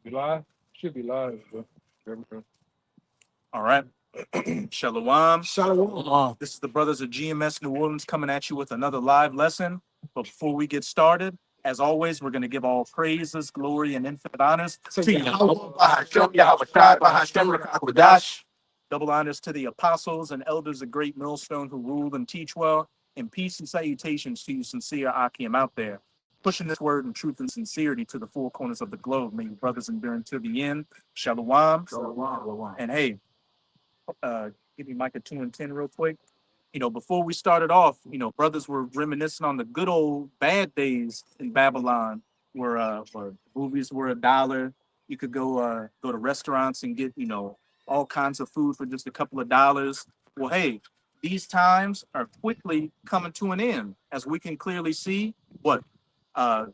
Be live? Should be live, bro. There we go. All right. Shalom. Shalom. This is the brothers of GMS New Orleans coming at you with another live lesson. But before we get started, as always, we're going to give all praises, glory, and infinite honors to Yahweh. Double honors to the apostles and elders of Great Millstone who rule and teach well, and peace and salutations to you sincere Akim out there, pushing this word in truth and sincerity to the four corners of the globe. May you brothers endure until the end. Shalom. And hey, give me Micah 2 and 10 real quick. Before we started off, brothers were reminiscing on the good old bad days in Babylon, where movies were $1. You could go to restaurants and get, all kinds of food for just a couple of dollars. Well, hey, these times are quickly coming to an end, as we can clearly see.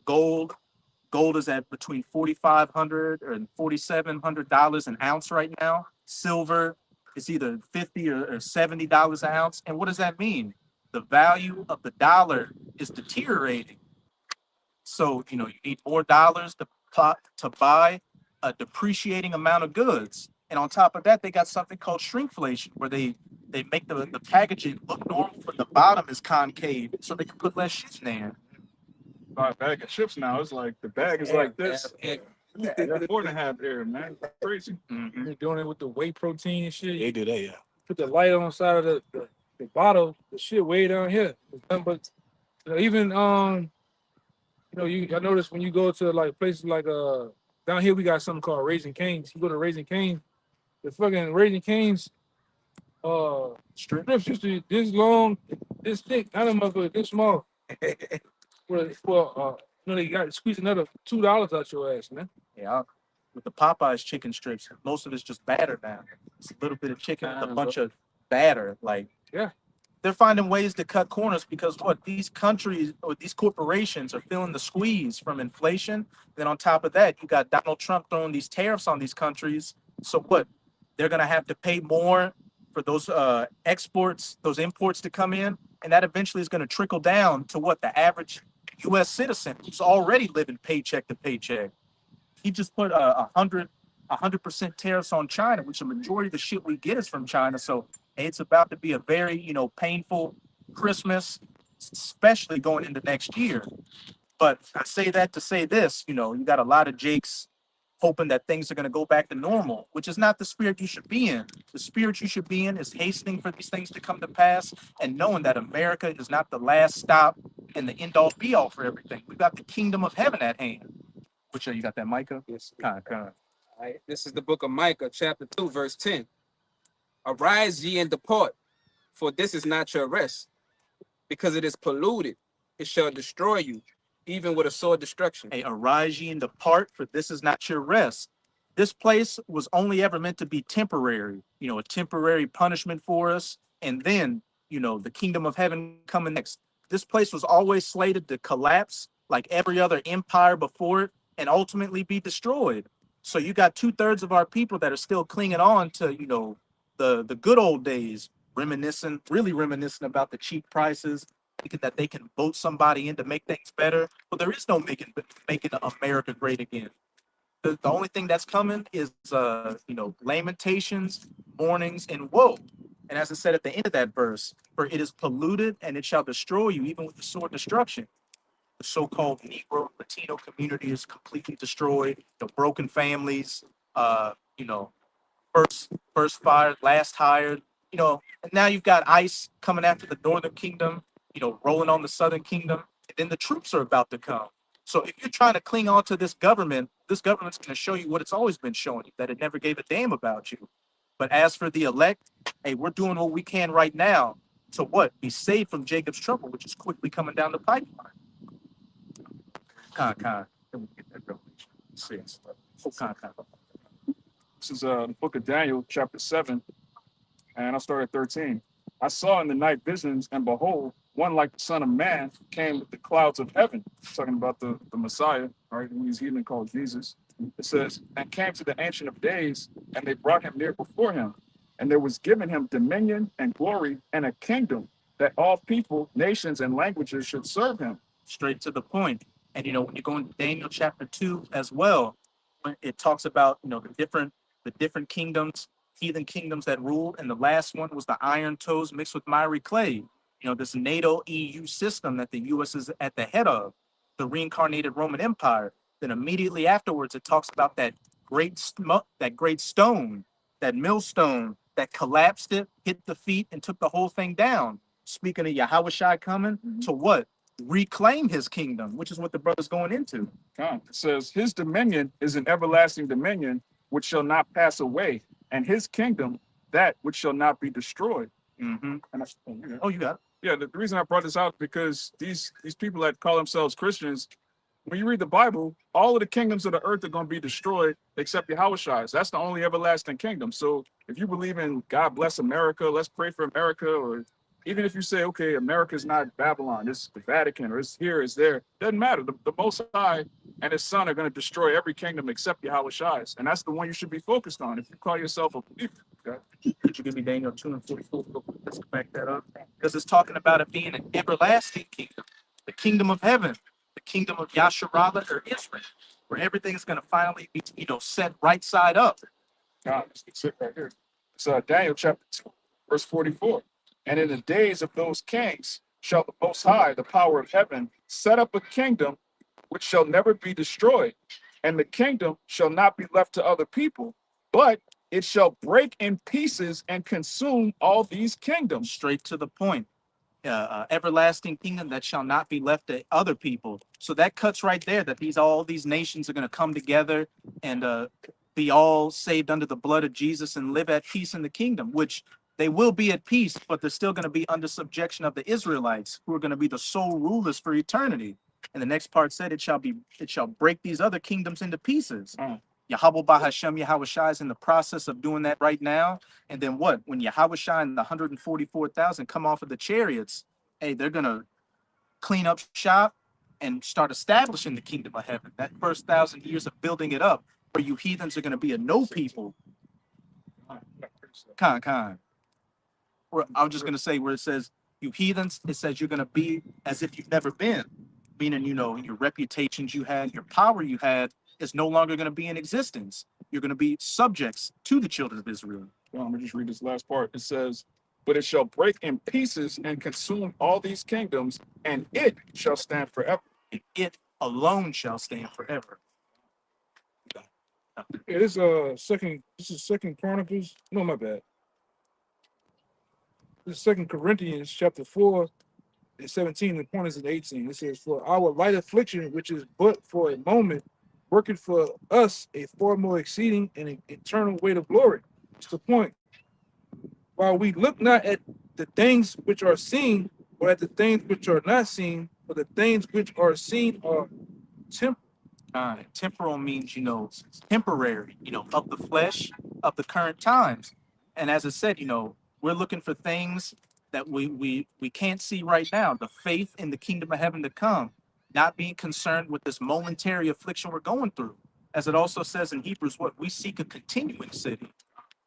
Gold is at between $4,500 and $4,700 an ounce right now. Silver is either $50 or $70 an ounce. And what does that mean? The value of the dollar is deteriorating. So, you need more dollars to buy a depreciating amount of goods. And on top of that, they got something called shrinkflation, where they make the packaging look normal, but the bottom is concave, so they can put less shit in there. Buy a bag of chips now. It's like the bag is like this. That's 4.5 there, man. Crazy. Mm-hmm. They're doing it with the whey protein and shit. They do that, yeah. Put the light on the side of the bottle. The shit way down here. It's nothing but even I noticed when you go to like places like down here we got something called Raising Cane's. You go to Raising Cane's, the fucking Raising Cane's strips used to be this long, this thick, not a motherfucker, this small. They got to squeeze another $2 out your ass, man. Yeah, with the Popeyes chicken strips, most of it's just batter now. It's a little bit of chicken with a bunch of batter. Yeah. They're finding ways to cut corners because these countries or these corporations are feeling the squeeze from inflation. Then on top of that, you got Donald Trump throwing these tariffs on these countries. So they're going to have to pay more for those imports to come in. And that eventually is going to trickle down to the average U.S. citizen who's already living paycheck to paycheck. He just put 100% tariffs on China, which the majority of the shit we get is from China. So it's about to be a very, painful Christmas, especially going into next year. But I say that to say this, you got a lot of Jakes hoping that things are going to go back to normal, which is not the spirit you should be in. The spirit you should be in is hastening for these things to come to pass and knowing that America is not the last stop and the end all be all for everything. We've got the kingdom of heaven at hand. Which you got that, Micah? Yes. Kind. All right. This is the book of Micah, chapter 2, verse 10. Arise ye and depart, for this is not your rest, because it is polluted. It shall destroy you, even with a sword destruction. Hey, arise ye and depart, for this is not your rest. This place was only ever meant to be temporary, a temporary punishment for us. And then, the kingdom of heaven coming next. This place was always slated to collapse like every other empire before it and ultimately be destroyed. So you got 2/3 of our people that are still clinging on to, the good old days, really reminiscing about the cheap prices, thinking that they can vote somebody in to make things better. Well, there is no making America great again. The only thing that's coming is, lamentations, mournings, and woe. And as I said at the end of that verse, for it is polluted and it shall destroy you, even with the sword destruction. The so-called Negro Latino community is completely destroyed. The broken families, first fired, last hired, and now you've got ICE coming after the Northern Kingdom, rolling on the Southern Kingdom, and then the troops are about to come. So if you're trying to cling on to this government's going to show you what it's always been showing you, that it never gave a damn about you. But as for the elect, hey, we're doing what we can right now to be saved from Jacob's trouble, which is quickly coming down the pipeline. Con. Let me get that revelation. This is the book of Daniel, chapter 7, and I'll start at 13. I saw in the night visions, and behold, one like the Son of Man came with the clouds of heaven. Talking about the Messiah, right? Who these heathen called Jesus. It says, and came to the Ancient of Days, and they brought him near before him. And there was given him dominion and glory and a kingdom, that all people, nations, and languages should serve him. Straight to the point. And when you go into Daniel chapter 2 as well, when it talks about, the different kingdoms, heathen kingdoms that ruled, and the last one was the iron toes mixed with miry clay. This NATO EU system that the U.S. is at the head of, the reincarnated Roman Empire. Then immediately afterwards, it talks about that great stone, that millstone that collapsed it, hit the feet, and took the whole thing down. Speaking of Yahushua coming to what? Reclaim his kingdom, which is what the brother's going into. It says, his dominion is an everlasting dominion which shall not pass away, and his kingdom that which shall not be destroyed. Mm-hmm. And Oh, you got it. yeah, the reason I brought this out is because these people that call themselves Christians, when you read the Bible, all of the kingdoms of the earth are going to be destroyed except Yahushua's. That's the only everlasting kingdom. So if you believe in God bless America, let's pray for America, or even if you say, okay, America's not Babylon, it's the Vatican, or it's here, it's there, doesn't matter. The Most High and his son are going to destroy every kingdom except Yahushua's. And that's the one you should be focused on if you call yourself a believer. Okay? Could you give me Daniel 2 and 44? Let's back that up. Because it's talking about it being an everlasting kingdom, the kingdom of heaven, the kingdom of Yasharallah or Israel, where everything's going to finally be, set right side up. God, let's sit right here. It's Daniel chapter 2, verse 44. And in the days of those kings shall the Most High, the power of heaven, set up a kingdom which shall never be destroyed, and the kingdom shall not be left to other people, but it shall break in pieces and consume all these kingdoms. Straight to the point. Everlasting kingdom that shall not be left to other people. So that cuts right there that all these nations are going to come together and be all saved under the blood of Jesus and live at peace in the kingdom, which they will be at peace, but they're still going to be under subjection of the Israelites, who are going to be the sole rulers for eternity. And the next part said it shall break these other kingdoms into pieces. Yahweh Bahashem Yahushua is in the process of doing that right now. And then what? When Yahushua and the 144,000 come off of the chariots, hey, they're going to clean up shop and start establishing the kingdom of heaven. That first 1,000 years of building it up, where you heathens are going to be a no people. Khan. I was just going to say where it says, you heathens, it says you're going to be as if you've never been. Meaning, your reputations you had, your power you had, is no longer going to be in existence. You're going to be subjects to the children of Israel. Well, I'm going to just read this last part. It says, but it shall break in pieces and consume all these kingdoms, and it shall stand forever. And it alone shall stand forever. Yeah, this is Second Chronicles. No, my bad. This is 2 Corinthians chapter 4 and 17. The point is in 18. It says, for our light affliction, which is but for a moment, working for us a far more exceeding and an eternal weight of glory. It's the point. While we look not at the things which are seen, or at the things which are not seen, but the things which are seen are temporal. Temporal means, temporary, of the flesh, of the current times. And as I said, we're looking for things that we can't see right now. The faith in the kingdom of heaven to come, not being concerned with this momentary affliction we're going through. As it also says in Hebrews, we seek a continuing city,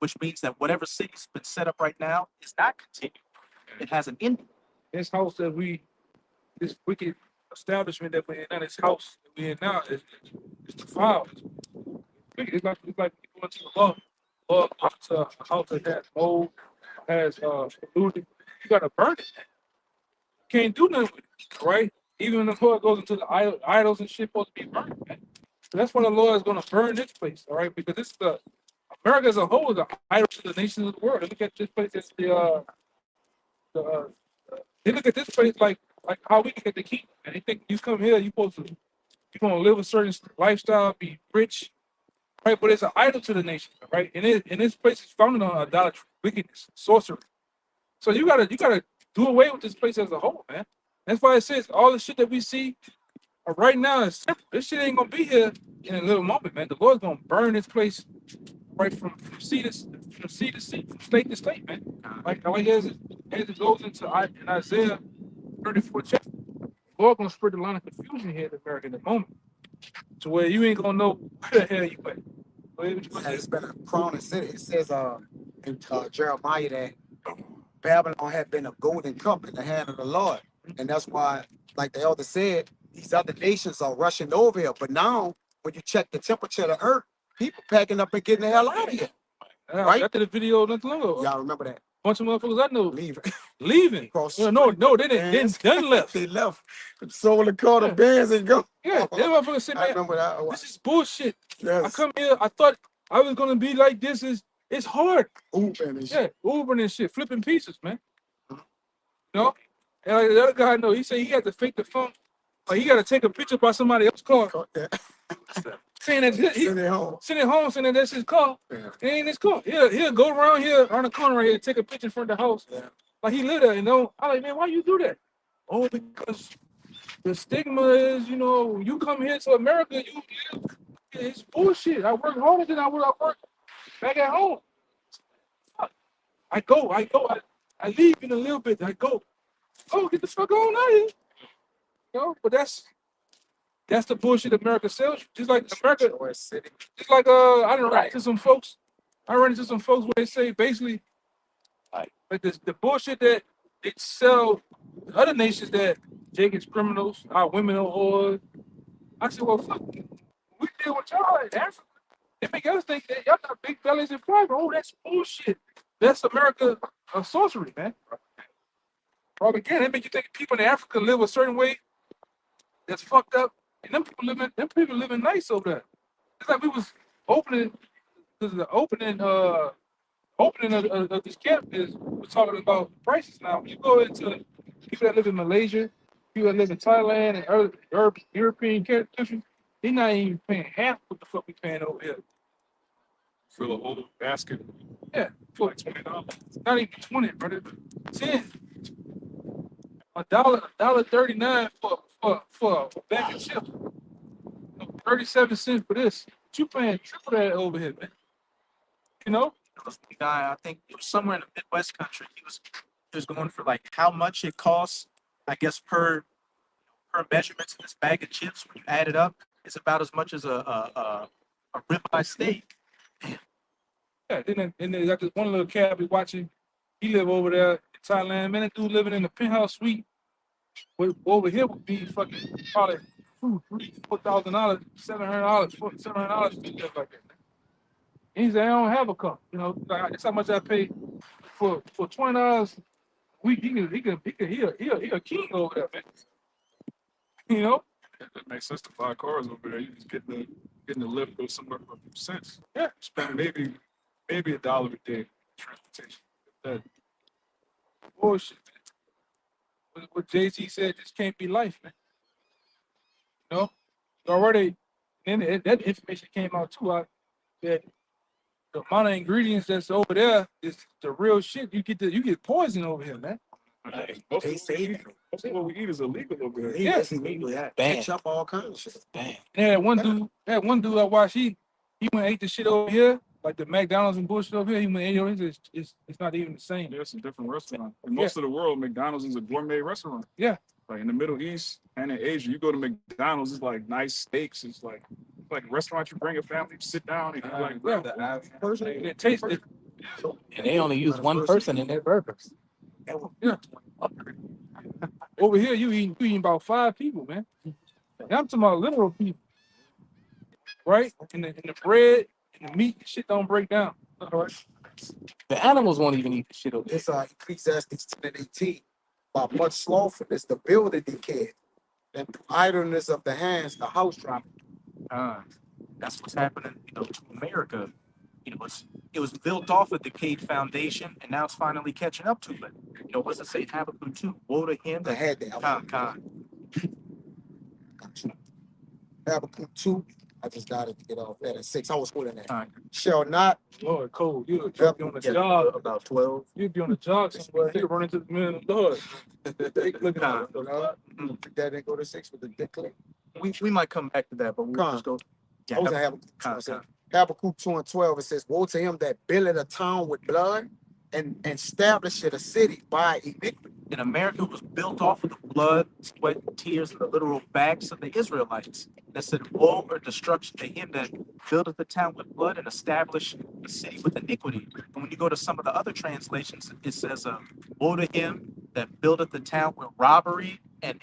which means that whatever city's been set up right now is not continuing. It has an end. This house this wicked establishment that we're in, now this house that we're in now is defiled. It's like you going to the law to a house that has mold, has polluted. You gotta burn it. Can't do nothing with it, right? Even before it goes into the idols and shit, supposed to be burned. Man. So that's why the Lord is gonna burn this place, all right? Because this is America as a whole is an idol to the nations of the world. They look at this place as they look at this place like how we look at the kingdom. And they think you come here, you're gonna live a certain lifestyle, be rich, right? But it's an idol to the nation, right? And this place is founded on idolatry, wickedness, sorcery. So you gotta do away with this place as a whole, man. That's why it says all the shit that we see right now is simple. This shit ain't gonna be here in a little moment, man. The Lord's gonna burn this place right from sea to sea, from state to state, man. Like as it goes into in Isaiah 34 chapter, the Lord gonna spread the line of confusion here in America in the moment, to where you ain't gonna know where the hell you at. It's been a crowning city. It says in Jeremiah that Babylon had been a golden cup in the hand of the Lord. And that's why, like the elder said, these other nations are rushing over here. But now, when you check the temperature of the earth, people packing up and getting the hell out of here. Right? I did a video not too long ago. Y'all remember that? Bunch of motherfuckers I know Leaving. leaving. Cross No, the no, street. no, they didn't. Bands. Then left. They left. Sold the car, the Yeah. bands and go. Yeah, they motherfuckers said, I man, remember that. this is bullshit. I Yes. come here, I thought I was gonna be like this. It's hard. Uber and Yeah, shit. Ubering and shit, flipping pieces, man. You know? And like the other guy I know, he said he had to fake the phone. Like he got to take a picture by somebody else's car, saying that he Send it home. sent it home, saying that that's his car. Yeah. It ain't his car. He'll go around here on the corner right here, take a picture in front of the house. Yeah. Like he live there, you know. I'm like, man, why you do that? Oh, because the stigma is, you know, you come here to America, it's bullshit. I work harder than I work back at home. Fuck. I leave in a little bit. I go, oh, get the fuck on out of here. You know, but that's the bullshit America sells you. Just like America, just like I done run into some folks. I run into some folks where they say basically, like the bullshit that they sell other nations that Jake is criminals, our women are whores. I said, well, fuck, we deal with y'all in Africa. They make us think that y'all got big bellies and private. Oh, that's bullshit. That's America sorcery, man. Propaganda. They make you think people in Africa live a certain way that's fucked up. And them people living nice over there. It's like we was opening, because the opening of this camp we're talking about prices now. When you go into people that live in Malaysia, people that live in Thailand and other European countries, they're not even paying half what the fuck we paying over here. For a whole basket, Yeah, for like $20. not even 20, brother. 10. $1.39 for a bag of chips. 37 cents for this. But you paying triple that over here, man. You know? Because the guy, I think it was somewhere in the Midwest country, he was going for like how much it costs, I guess per measurement to this bag of chips. When you add it up, it's about as much as a ribeye steak. Yeah, then they got this one little cat we watching. He live over there in Thailand. Man, that dude living in a penthouse suite. Over here would be fucking probably $3,000-$4,000, $700 to live like that. And he said, I don't have a car. You know, like, that's how much I pay for $20 a week. He a king over there, man. You know? It makes sense to buy cars over there. You just getting the lift go somewhere for a few cents. Yeah. Spend maybe $1 a day on transportation. That Bullshit, man. What Jay-Z said just can't be life, man. You know? Already, and that information came out too. That the amount of ingredients that's over there is the real shit. You get poison over here, man. most They of say what we eat is illegal over here. Yes. Catch up all kinds of shit. And that one dude I watched, he went and ate the shit over here, like the McDonald's and bullshit over here. He went and ate over here. It's not even the same. There's a different restaurant. In most of the world, McDonald's is a gourmet restaurant. Yeah. Like in the Middle East and in Asia, you go to McDonald's, it's like nice steaks. It's like a restaurant you bring your family, sit down, and you're like, And it tastes it. And they only use one person in their burgers. Yeah. Over here, you eating about 5 people, man. And I'm talking about literal people, right? And the bread and the meat, shit don't break down. All right. The animals won't even eat the shit over there. It's Ecclesiastes 10:18. By much slothfulness, the building decayed, and through idleness of the hands, the house dropped. That's what's happening, to America. It was built off a decayed foundation, and now it's finally catching up to it. What's it say? Habakkuk 2. Woe to him I that had that. Con. Habakkuk 2. I just got it to get off that at 6. I was holding that. Con. Shall not. Lord, Cole, you'll be on the Yeah, job. about 12. You'll be on the job somewhere. You'll run into the man of the Lord. Look at That didn't go to 6 with the dick click. We might come back to that, but we'll Con. just go. I was at Habakkuk 2. Con. Habakkuk 2:12. It says, woe to him that builded a town with blood and established a city by iniquity. In America, it was built off of the blood, sweat, tears, and the literal backs of the Israelites. That said, woe or destruction to him that buildeth the town with blood and established the city with iniquity. And when you go to some of the other translations, it says, woe to him that buildeth the town with robbery and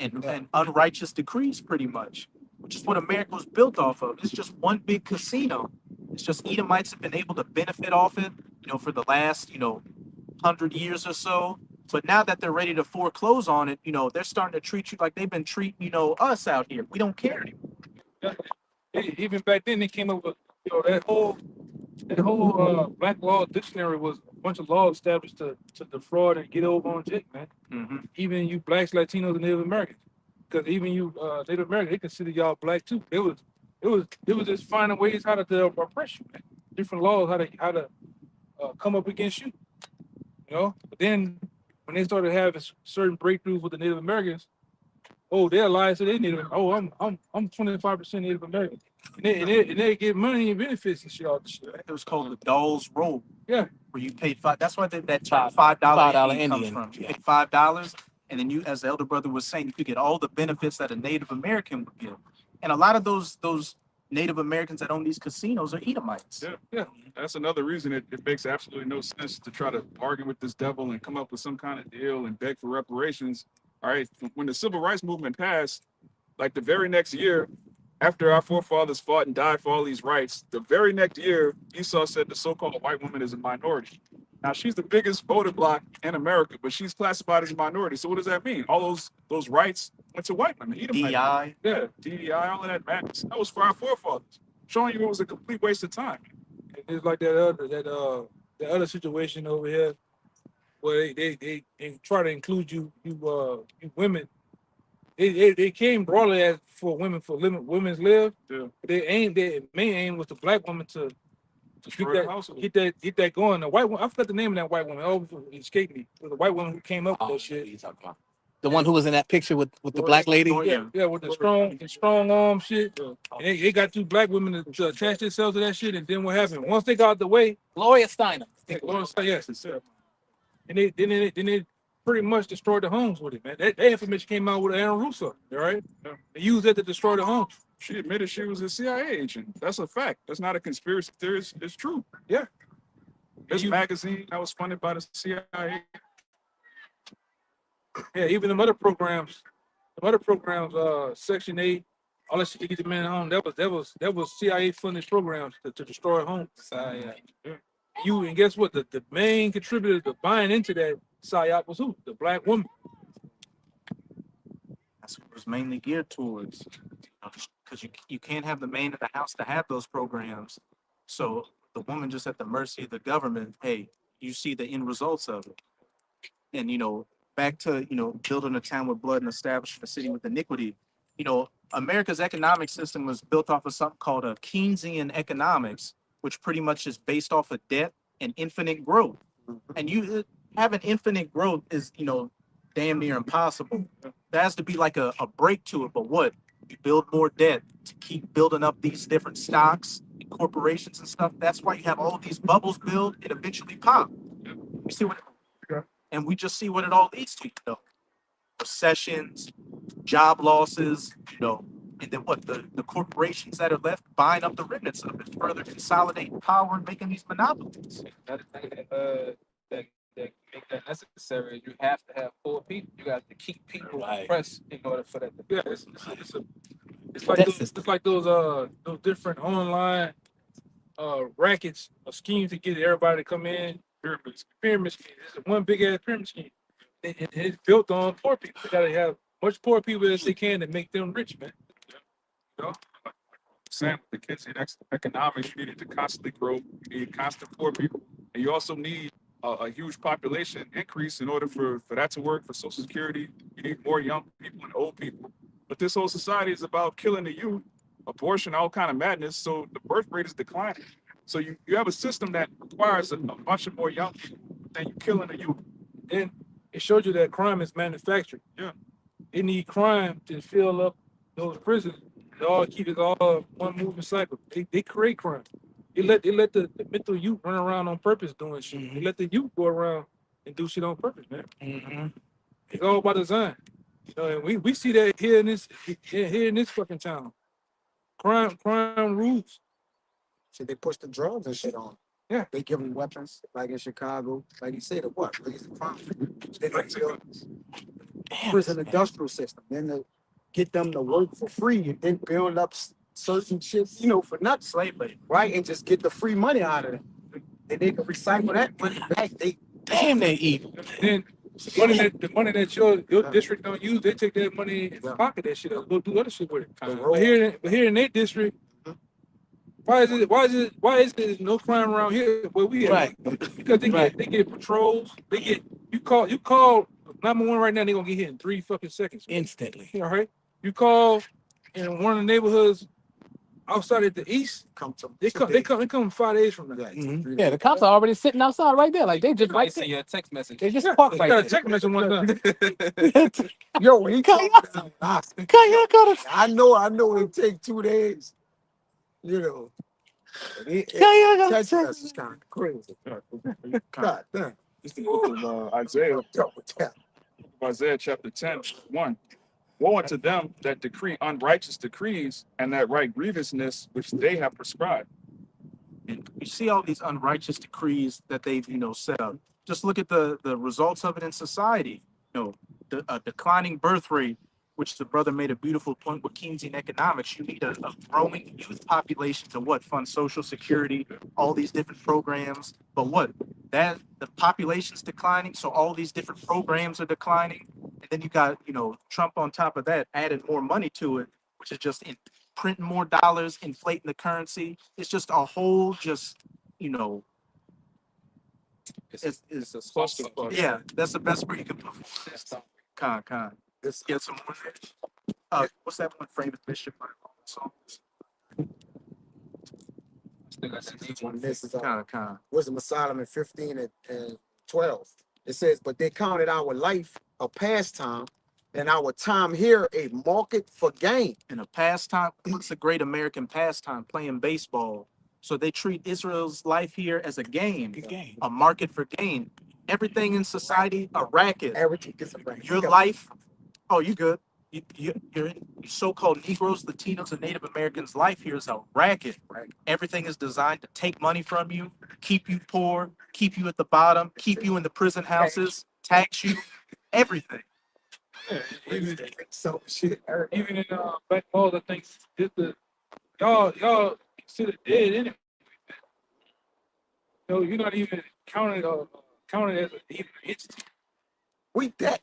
unrighteous decrees, pretty much. which is what America was built off of. It's just one big casino. It's just Edomites have been able to benefit off it, for the last, 100 years or so. But now that they're ready to foreclose on it, they're starting to treat you like they've been treating, us out here. We don't care anymore. Even back then, they came up with that whole black law dictionary was a bunch of laws established to defraud and get over on Jake, man. Mm-hmm. Even you blacks, Latinos, and Native Americans, because even you Native Americans, they consider y'all black too. It was just finding ways how to oppress you, man. Different laws how to come up against you, But then when they started having certain breakthroughs with the Native Americans, they're lying to their Native. I'm 25% Native American, and they get money and benefits and shit all this shit. It was called the Dawes Roll. Yeah. Where you paid $5. That's why that term $5 Indian comes Indian. from. You paid $5, and then you, as the elder brother was saying, you could get all the benefits that a Native American would get. And a lot of those Native Americans that own these casinos are Edomites. Yeah. That's another reason it makes absolutely no sense to try to bargain with this devil and come up with some kind of deal and beg for reparations. All right. When the civil rights movement passed, like the very next year, after our forefathers fought and died for all these rights, the very next year, Esau said the so-called white woman is a minority. Now, she's the biggest voter bloc in America, but she's classified as a minority. So what does that mean? All those rights went to white women. DEI. Yeah, DEI, all of that matters. That was for our forefathers, showing you it was a complete waste of time. It's like that other situation over here where they try to include you women. They came broadly as for women women's live. Yeah. Their main aim was the black woman to Destroy the household. get that going. The white woman, I forgot the name of that white woman. Oh, it escaped me. It was the white woman who came up with that shit. What are you talking about? The one who was in that picture with the black lady? Yeah, with the strong arm shit. And they got two black women to attach themselves to that shit, and then what happened? Once they got out the way, Gloria Steinem. yes, and they pretty much destroyed the homes with it, man. That information came out with Aaron Russo, all right? They used that to destroy the homes. She admitted she was a CIA agent. That's a fact. That's not a conspiracy theory. It's true. Yeah. This magazine that was funded by the CIA. Yeah, even the other programs, Section 8, all that shit to get the man home. That was CIA funded programs to destroy homes. And guess what? The main contributor to buying into that psyop was who? The black woman. That's what it was mainly geared towards. Because you can't have the man in the house to have those programs. So the woman just at the mercy of the government. Hey, you see the end results of it. And back to building a town with blood and establishing a city with iniquity. America's economic system was built off of something called a Keynesian economics, which pretty much is based off of debt and infinite growth. And you having infinite growth is damn near impossible. There has to be like a break to it. But what? You build more debt to keep building up these different stocks and corporations and stuff. That's why you have all these bubbles build and eventually pop. You see what? And we just see what it all leads to. Recessions, job losses. And then what? The corporations that are left buying up the remnants of it, further consolidating power and making these monopolies. Another thing that make that necessary, you have to have poor people. You have to keep people oppressed in order for that to be. Yeah, it's like those different online rackets or schemes to get everybody to come in. Pyramid scheme. It's one big ass pyramid scheme. It's built on poor people. They gotta have much poor people as they can to make them rich, man. Sam, the kids in economics, you needed to constantly grow. You need constant poor people, and you also need a huge population increase in order for that to work. For Social Security, you need more young people and old people. But this whole society is about killing the youth, abortion, all kind of madness. So the birth rate is declining. So you have a system that requires a bunch of more young people, then you're killing the youth. And it showed you that crime is manufactured. Yeah. They need crime to fill up those prisons. They all keep it all one moving cycle. They create crime. They let the mental youth run around on purpose doing shit. Mm-hmm. They let the youth go around and do shit on purpose, man. Mm-hmm. It's all by design. And we see that here in this fucking town. Crime rules. So they push the drugs and shit on. Yeah. They give them weapons, like in Chicago. Like you said, raise the crime. They like the prison industrial system. Then get them to work for free and then build up certain shit, for nothing, Slavery. right? And just get the free money out of them. And they can recycle that money back. Damn, they evil. Then the money that your district don't use, they take that money and pocket that shit up, go do other shit with it. But here in their district, why is it no crime around here where we at? Right. Because they get patrols. You call 911 right now, they're gonna get hit in 3 fucking seconds. Instantly. All right. You call in one of the neighborhoods outside at the east, they come 5 days from now. Mhm. Yeah, the cops are already sitting outside right there. Like they just I right send there. you a text message. They just parked I right got a there. text message one time. Yo, when he Kaya, come, I know it take 2 days. Text message is kind of crazy. God damn. It's the book of Isaiah. Isaiah chapter 10, 1. Woe unto them that decree unrighteous decrees and that write grievousness which they have prescribed. And you see all these unrighteous decrees that they've, set up. Just look at the results of it in society. The declining birth rate, which the brother made a beautiful point with Keynesian economics. You need a growing youth population to fund Social Security, all these different programs. But the population's declining, so all these different programs are declining. And then you got, Trump on top of that, added more money to it, which is just printing more dollars, inflating the currency. It's just a whole, it's a clusterfuck. yeah, that's the best word you can put for it. Con. Let's get some more. What's that one famous Bishop song? This is Con. Wisdom of Solomon 15 and 12. It says, but they counted our life a pastime and our time here a market for gain. In a pastime, what's a great American pastime? Playing baseball. So they treat Israel's life here as a game, a market for gain. Everything in society, a racket. Everything is a racket. Your life, you good. Your so-called Negroes, Latinos, and Native Americans' life here is a racket. Everything is designed to take money from you, keep you poor, keep you at the bottom, keep you in the prison houses, tax you, everything. Even in Black Balls, I think y'all consider dead anyway. You're not even counted as even an entity. We debt.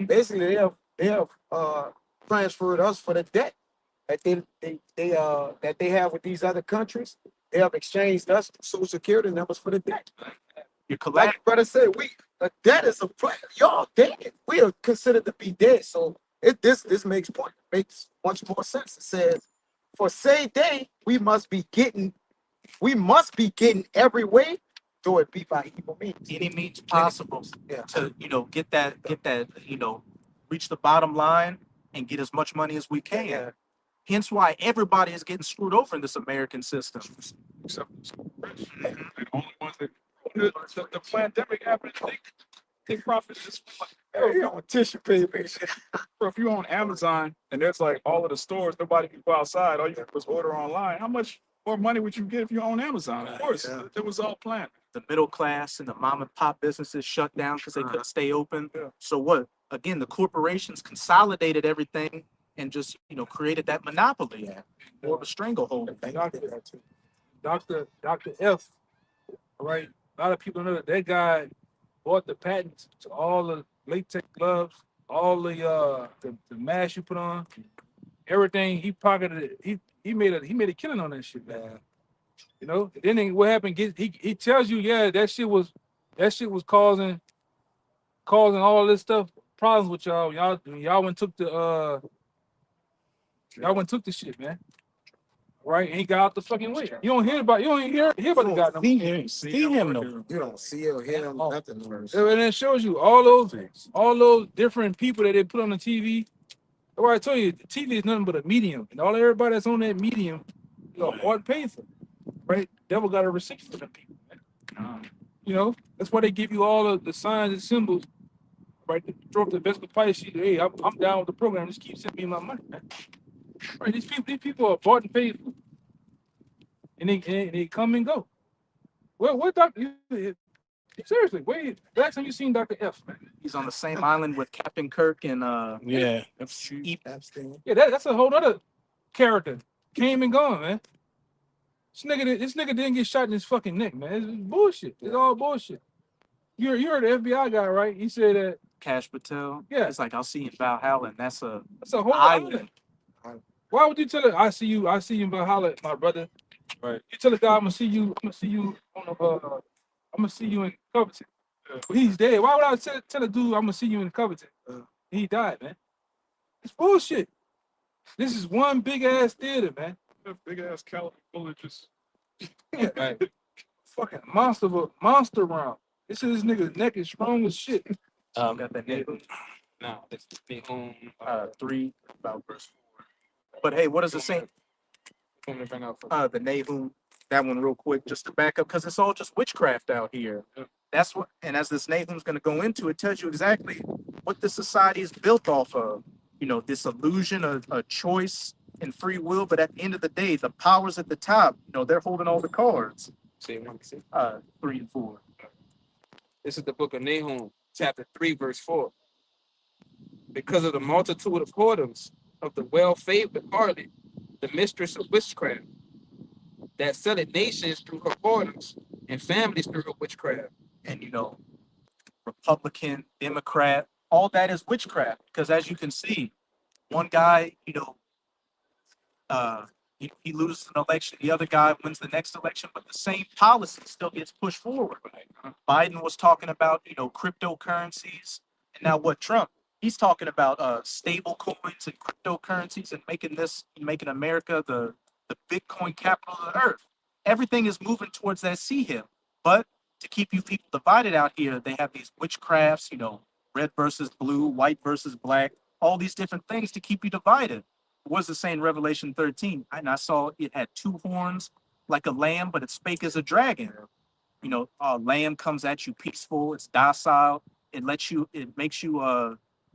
Basically, they have transferred us for the debt that they have with these other countries. They have exchanged us Social Security numbers for the debt. Your Like brother said, a debt is y'all dead. We are considered to be dead. So this makes much more sense. It says, for say they we must be getting every way, though it be by evil means. any means possible Yeah. to get that reach the bottom line and get as much money as we can. Yeah. Hence why everybody is getting screwed over in this American system. Except the rich. They're the only ones that the pandemic happened. They profit just like, Hey, on tissue paper. bro, if you on Amazon and there's like all of the stores, nobody can go outside. All you can do is order online. How much more money would you get if you own Amazon? Of course, it was all planned. The middle class and the mom and pop businesses shut down because they couldn't stay open. Yeah. So what? Again, the corporations consolidated everything and just created that monopoly. More of a stranglehold. Dr. F, right? A lot of people know that guy bought the patents to all the latex gloves, all the mask you put on, everything. He pocketed it. He made a killing on that shit, man. Then what happened? He tells you, that shit was causing all this stuff, problems with y'all. Y'all went took the shit, man. Right? And he got out the fucking way. You don't hear about the guy. See him no. You don't see or hear him, nothing. And it shows you all those different people that they put on the TV. That's why I told you, the TV is nothing but a medium, and everybody that's on that medium, hard paid for, right? Devil got a receipt for them people, man. That's why they give you all of the signs and symbols, right? To throw up the best price sheet. Hey, I'm down with the program. Just keep sending me my money, man. Right? These people are bought and paid for, and they come and go. Well, what doctor? Seriously, wait. Last time you seen Dr. F, man. He's on the same island with Captain Kirk and Yeah. Epstein. Yeah, that's a whole other character. Came and gone, man. This nigga didn't get shot in his fucking neck, man. It's bullshit. It's all bullshit. You heard the FBI guy, right? He said that. Cash Patel. Yeah. It's like, I'll see you in Valhalla, and that's a That's a whole island. Why would you tell it? I see you in Valhalla, my brother. Right. You tell the guy I'm gonna see you on the I'm gonna see you in Covington. But he's dead. Why would I tell a dude I'm gonna see you in Covington? He died, man. It's bullshit. This is one big ass theater, man. Big ass caliber bullet just. Right. Fucking monster round. This nigga's neck is strong as shit. Got that name. Now, let's be home. 3, about verse 4. But hey, what does it say? The Nahum, that one real quick, just to back up, because it's all just witchcraft out here. That's what, and as this Nahum's going to go into, it tells you exactly what this society is built off of. You know, this illusion of a choice and free will, but at the end of the day, the powers at the top, you know, they're holding all the cards. See, 3 and 4. This is the book of Nahum, chapter 3, verse 4. Because of the multitude of whoredoms of the well-favored harlot, the mistress of witchcraft, that selleth nations through her whoredoms and families through her witchcraft. And, you know, Republican, Democrat, all that is witchcraft. Because as you can see, one guy, you know, he loses an election, the other guy wins the next election, but the same policy still gets pushed forward. Biden was talking about, you know, cryptocurrencies, and now what Trump? He's talking about stable coins and cryptocurrencies and making America the Bitcoin capital of the earth. Everything is moving towards that sea hill. But to keep you people divided out here, they have these witchcrafts, you know, red versus blue, white versus black, all these different things to keep you divided. What does it say in Revelation 13? And I saw it had 2 horns like a lamb, but it's spake as a dragon. You know, a lamb comes at you peaceful, it's docile, it makes you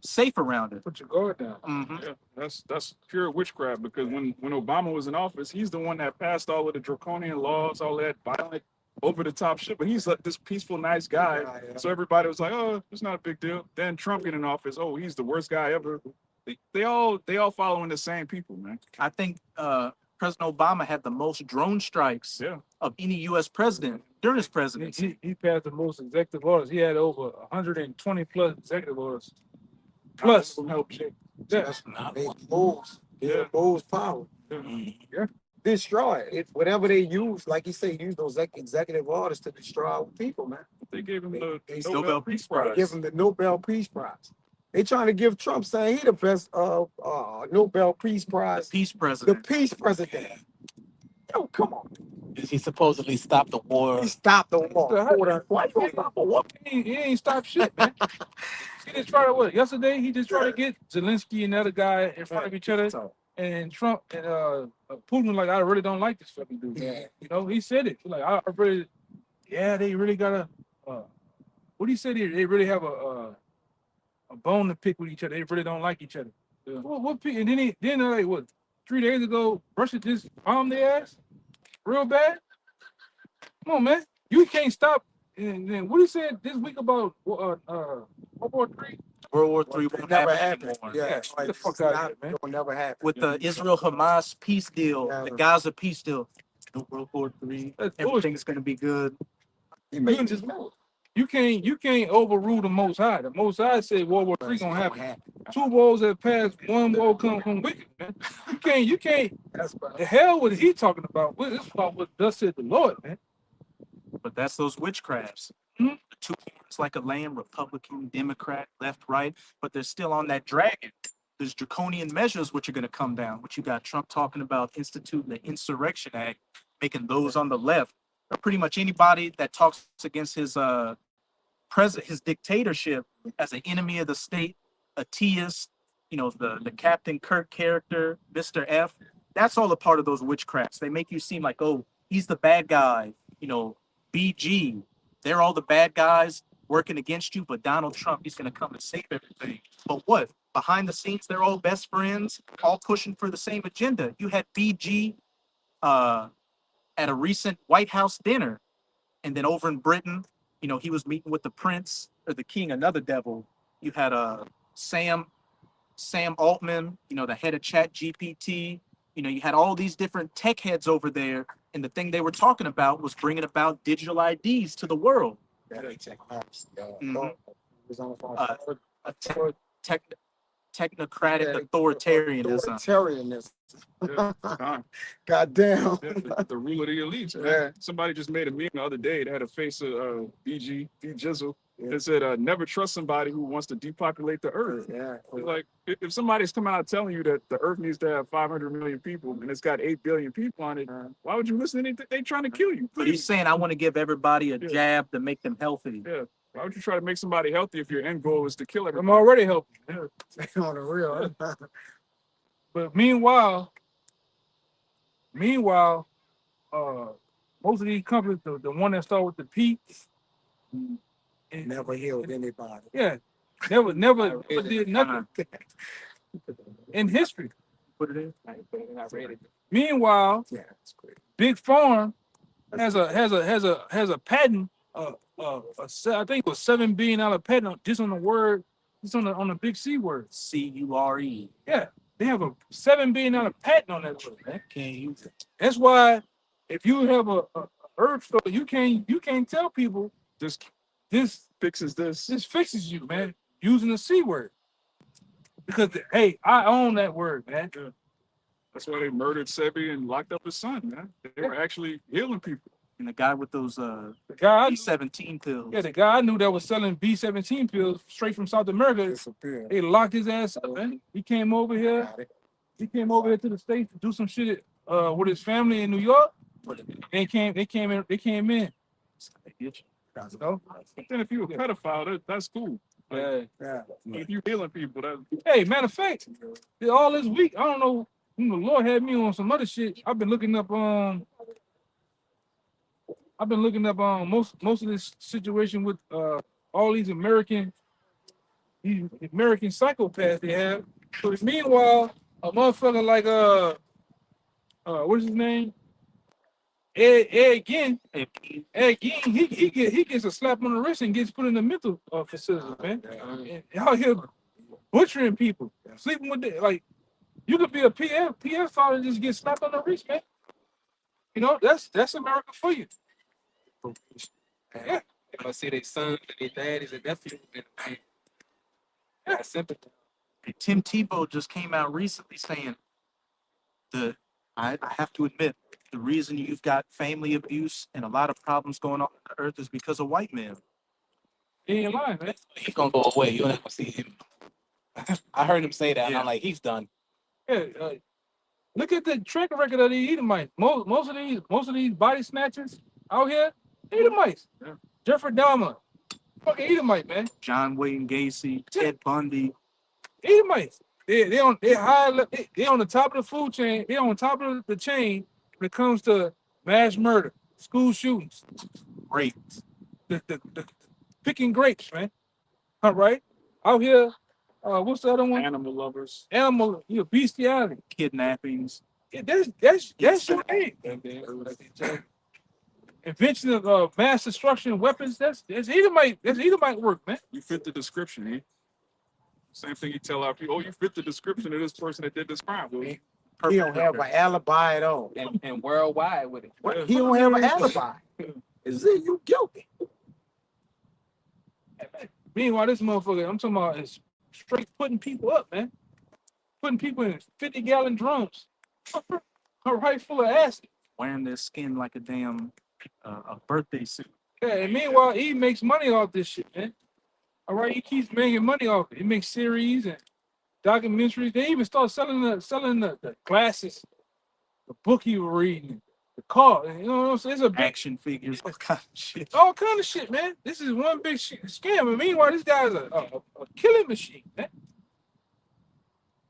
safe around it. Put your guard down. Mhm. Yeah, that's pure witchcraft because when Obama was in office, he's the one that passed all of the draconian laws, all that violent, over the top shit. But he's like this peaceful, nice guy. So everybody was like, "Oh, it's not a big deal." Then Trump get in office. Oh, he's the worst guy ever. They all following the same people, man. I think President Obama had the most drone strikes Yeah. of any U.S. president during his presidency. He passed the most executive orders. He had over 120 plus executive orders. Plus, help shit. yeah. That's big moves. Yeah. Moves power. Yeah. Destroy it. Whatever they use, like you say, use those executive orders to destroy our people, man. They gave him the They Nobel Peace Prize. give him the Nobel Peace Prize. They trying to give Trump saying he the best Nobel Peace Prize, Peace the president. peace president. Yo, come on. He supposedly stopped the war. He stopped the war. Why you gonna stop a war? He ain't stop shit, man. He just tried to yesterday he just tried to get Zelensky and the other guy in front of each other. And Trump and Putin was like, I really don't like this fucking dude. Yeah. You know, he said it. Like, I really, yeah, they really got what he said here, they really have a bone to pick with each other. They really don't like each other. Yeah. And then like what, 3 days ago, Russia just bombed their ass real bad. Come on, man. You can't stop. And then what he said this week about World War III. World War III will Never happened. anymore. Yeah, Get the fuck out of here, man. It'll never happen. With the Israel-Hamas peace deal, the Gaza peace deal, no World War III, That's everything's going to be good. He made his move. You can't overrule the Most High. The Most High said World War III gonna happen. 2 wars have passed, 1 war come from wicked, man. You can't. That's right. The hell what is he talking about? This is about what thus said the Lord, man. But that's those witchcrafts. Mhm. The 2 horns like a lamb, Republican, Democrat, left, right, but they're still on that dragon. There's draconian measures which are going to come down, which you got Trump talking about instituting the Insurrection Act, making those on the left, or pretty much anybody that talks against his his dictatorship as an enemy of the state, a teist, you know, the Captain Kirk character, Mr. F. That's all a part of those witchcrafts. They make you seem like, oh, he's the bad guy, you know, BG. They're all the bad guys working against you, but Donald Trump, he's going to come and save everything. But what? Behind the scenes, they're all best friends, all pushing for the same agenda. You had BG at a recent White House dinner, and then over in Britain, you know, he was meeting with the prince or the king, another devil. You had Sam Altman, you know, the head of Chat GPT. You know, you had all these different tech heads over there, and the thing they were talking about was bringing about digital IDs to the world. Mhm. A tech, technocratic authoritarianism. Authoritarianism. Con. Goddamn. The rule of the elites, man. Yeah. Somebody just made a meme the other day. They had a face of BG, B Jizzle. Yeah. It said, never trust somebody who wants to depopulate the earth. Yeah. It's like, if somebody's coming out telling you that the earth needs to have 500 million people and it's got 8 billion people on it, why would you listen to anything? They trying to kill you. But he's saying, I want to give everybody a jab to make them healthy. Yeah. Why would you try to make somebody healthy if your end goal is to kill everybody? I'm already helping. Yeah. On the real. But meanwhile, most of these companies, the one that start with the P, Never healed anybody. yeah, never did nothing in history. Put it in. I read it. Meanwhile, Yeah, that's great. Big Farm has a patent. I think it was $7 billion patent just on the word, just on the big C word. CURE. Yeah, they have a $7 billion patent on that word, man. Can't use it. That's why if you have a herb store, you can't tell people this Fixes this. fixes you, man, using the C word. Because hey, I own that word, man. Yeah. That's why they murdered Sebi and locked up his son, man. They were actually healing people. And the guy with those The guy, B17 pills. the guy I knew that was selling B17 pills straight from South America. Disappeared. They locked his ass up, man. He came over here. Got it. He came over here to the States to do some shit with his family in New York. They came in. Got it. So, But then if you're a pedophile, that's cool. yeah. Yeah. If you're healing people, that's Hey, matter of fact, all this week, I don't know, the Lord had me on some other shit. I've been looking up most of this situation with all these American psychopaths they have. But meanwhile, a motherfucker like what's his name? Ed Gein, he gets a slap on the wrist and gets put in the mental facility, man. And out here butchering people, sleeping with the, like, you could be a PF father and just get slapped on the wrist, man. You know, that's America for you. Yeah. If I see their son and their dad is a nephew, and I sympathy. Tim Tebow just came out recently saying I have to admit, the reason you've got family abuse and a lot of problems going on the earth is because of white men. He ain't lying, man. He's gonna go away. You'll never see him. I heard him say that, and Yeah. I'm like, he's done. Yeah, look at the track record of the Edomites. Most of these body snatchers out here, Edomites. Yeah. Jeffrey Dahmer, fucking Edomite, man. John Wayne Gacy, Ted Bundy. Edomites. They on the top of the food chain. They on top of the chain when it comes to mass murder, school shootings, Rapes. the picking grapes, man. All right, out here. What's the other one? animal lovers. Animal, bestiality. Kidnappings. Yeah, that's your name. Invention of mass destruction weapons. That's Edomite work, man. You fit the description, eh? Same thing you tell our people. Oh, you fit the description of this person that did this crime. Well, He don't have an alibi at all. And worldwide with it. What? He don't have an alibi. Is it you guilty? Meanwhile, this motherfucker, I'm talking about, is straight putting people up, man. Putting people in 50-gallon drums. All right, full of acid. Wearing their skin like a damn a birthday suit. Yeah, and meanwhile, he makes money off this shit, man. All right, he keeps making money off it. He makes series and documentaries. They even start selling the glasses, the book he was reading, the car. You know what I'm saying? It's a big, Action figures, all kind of shit. all kind of shit, man. This is one big scam. And meanwhile, this guy's a killing machine, man.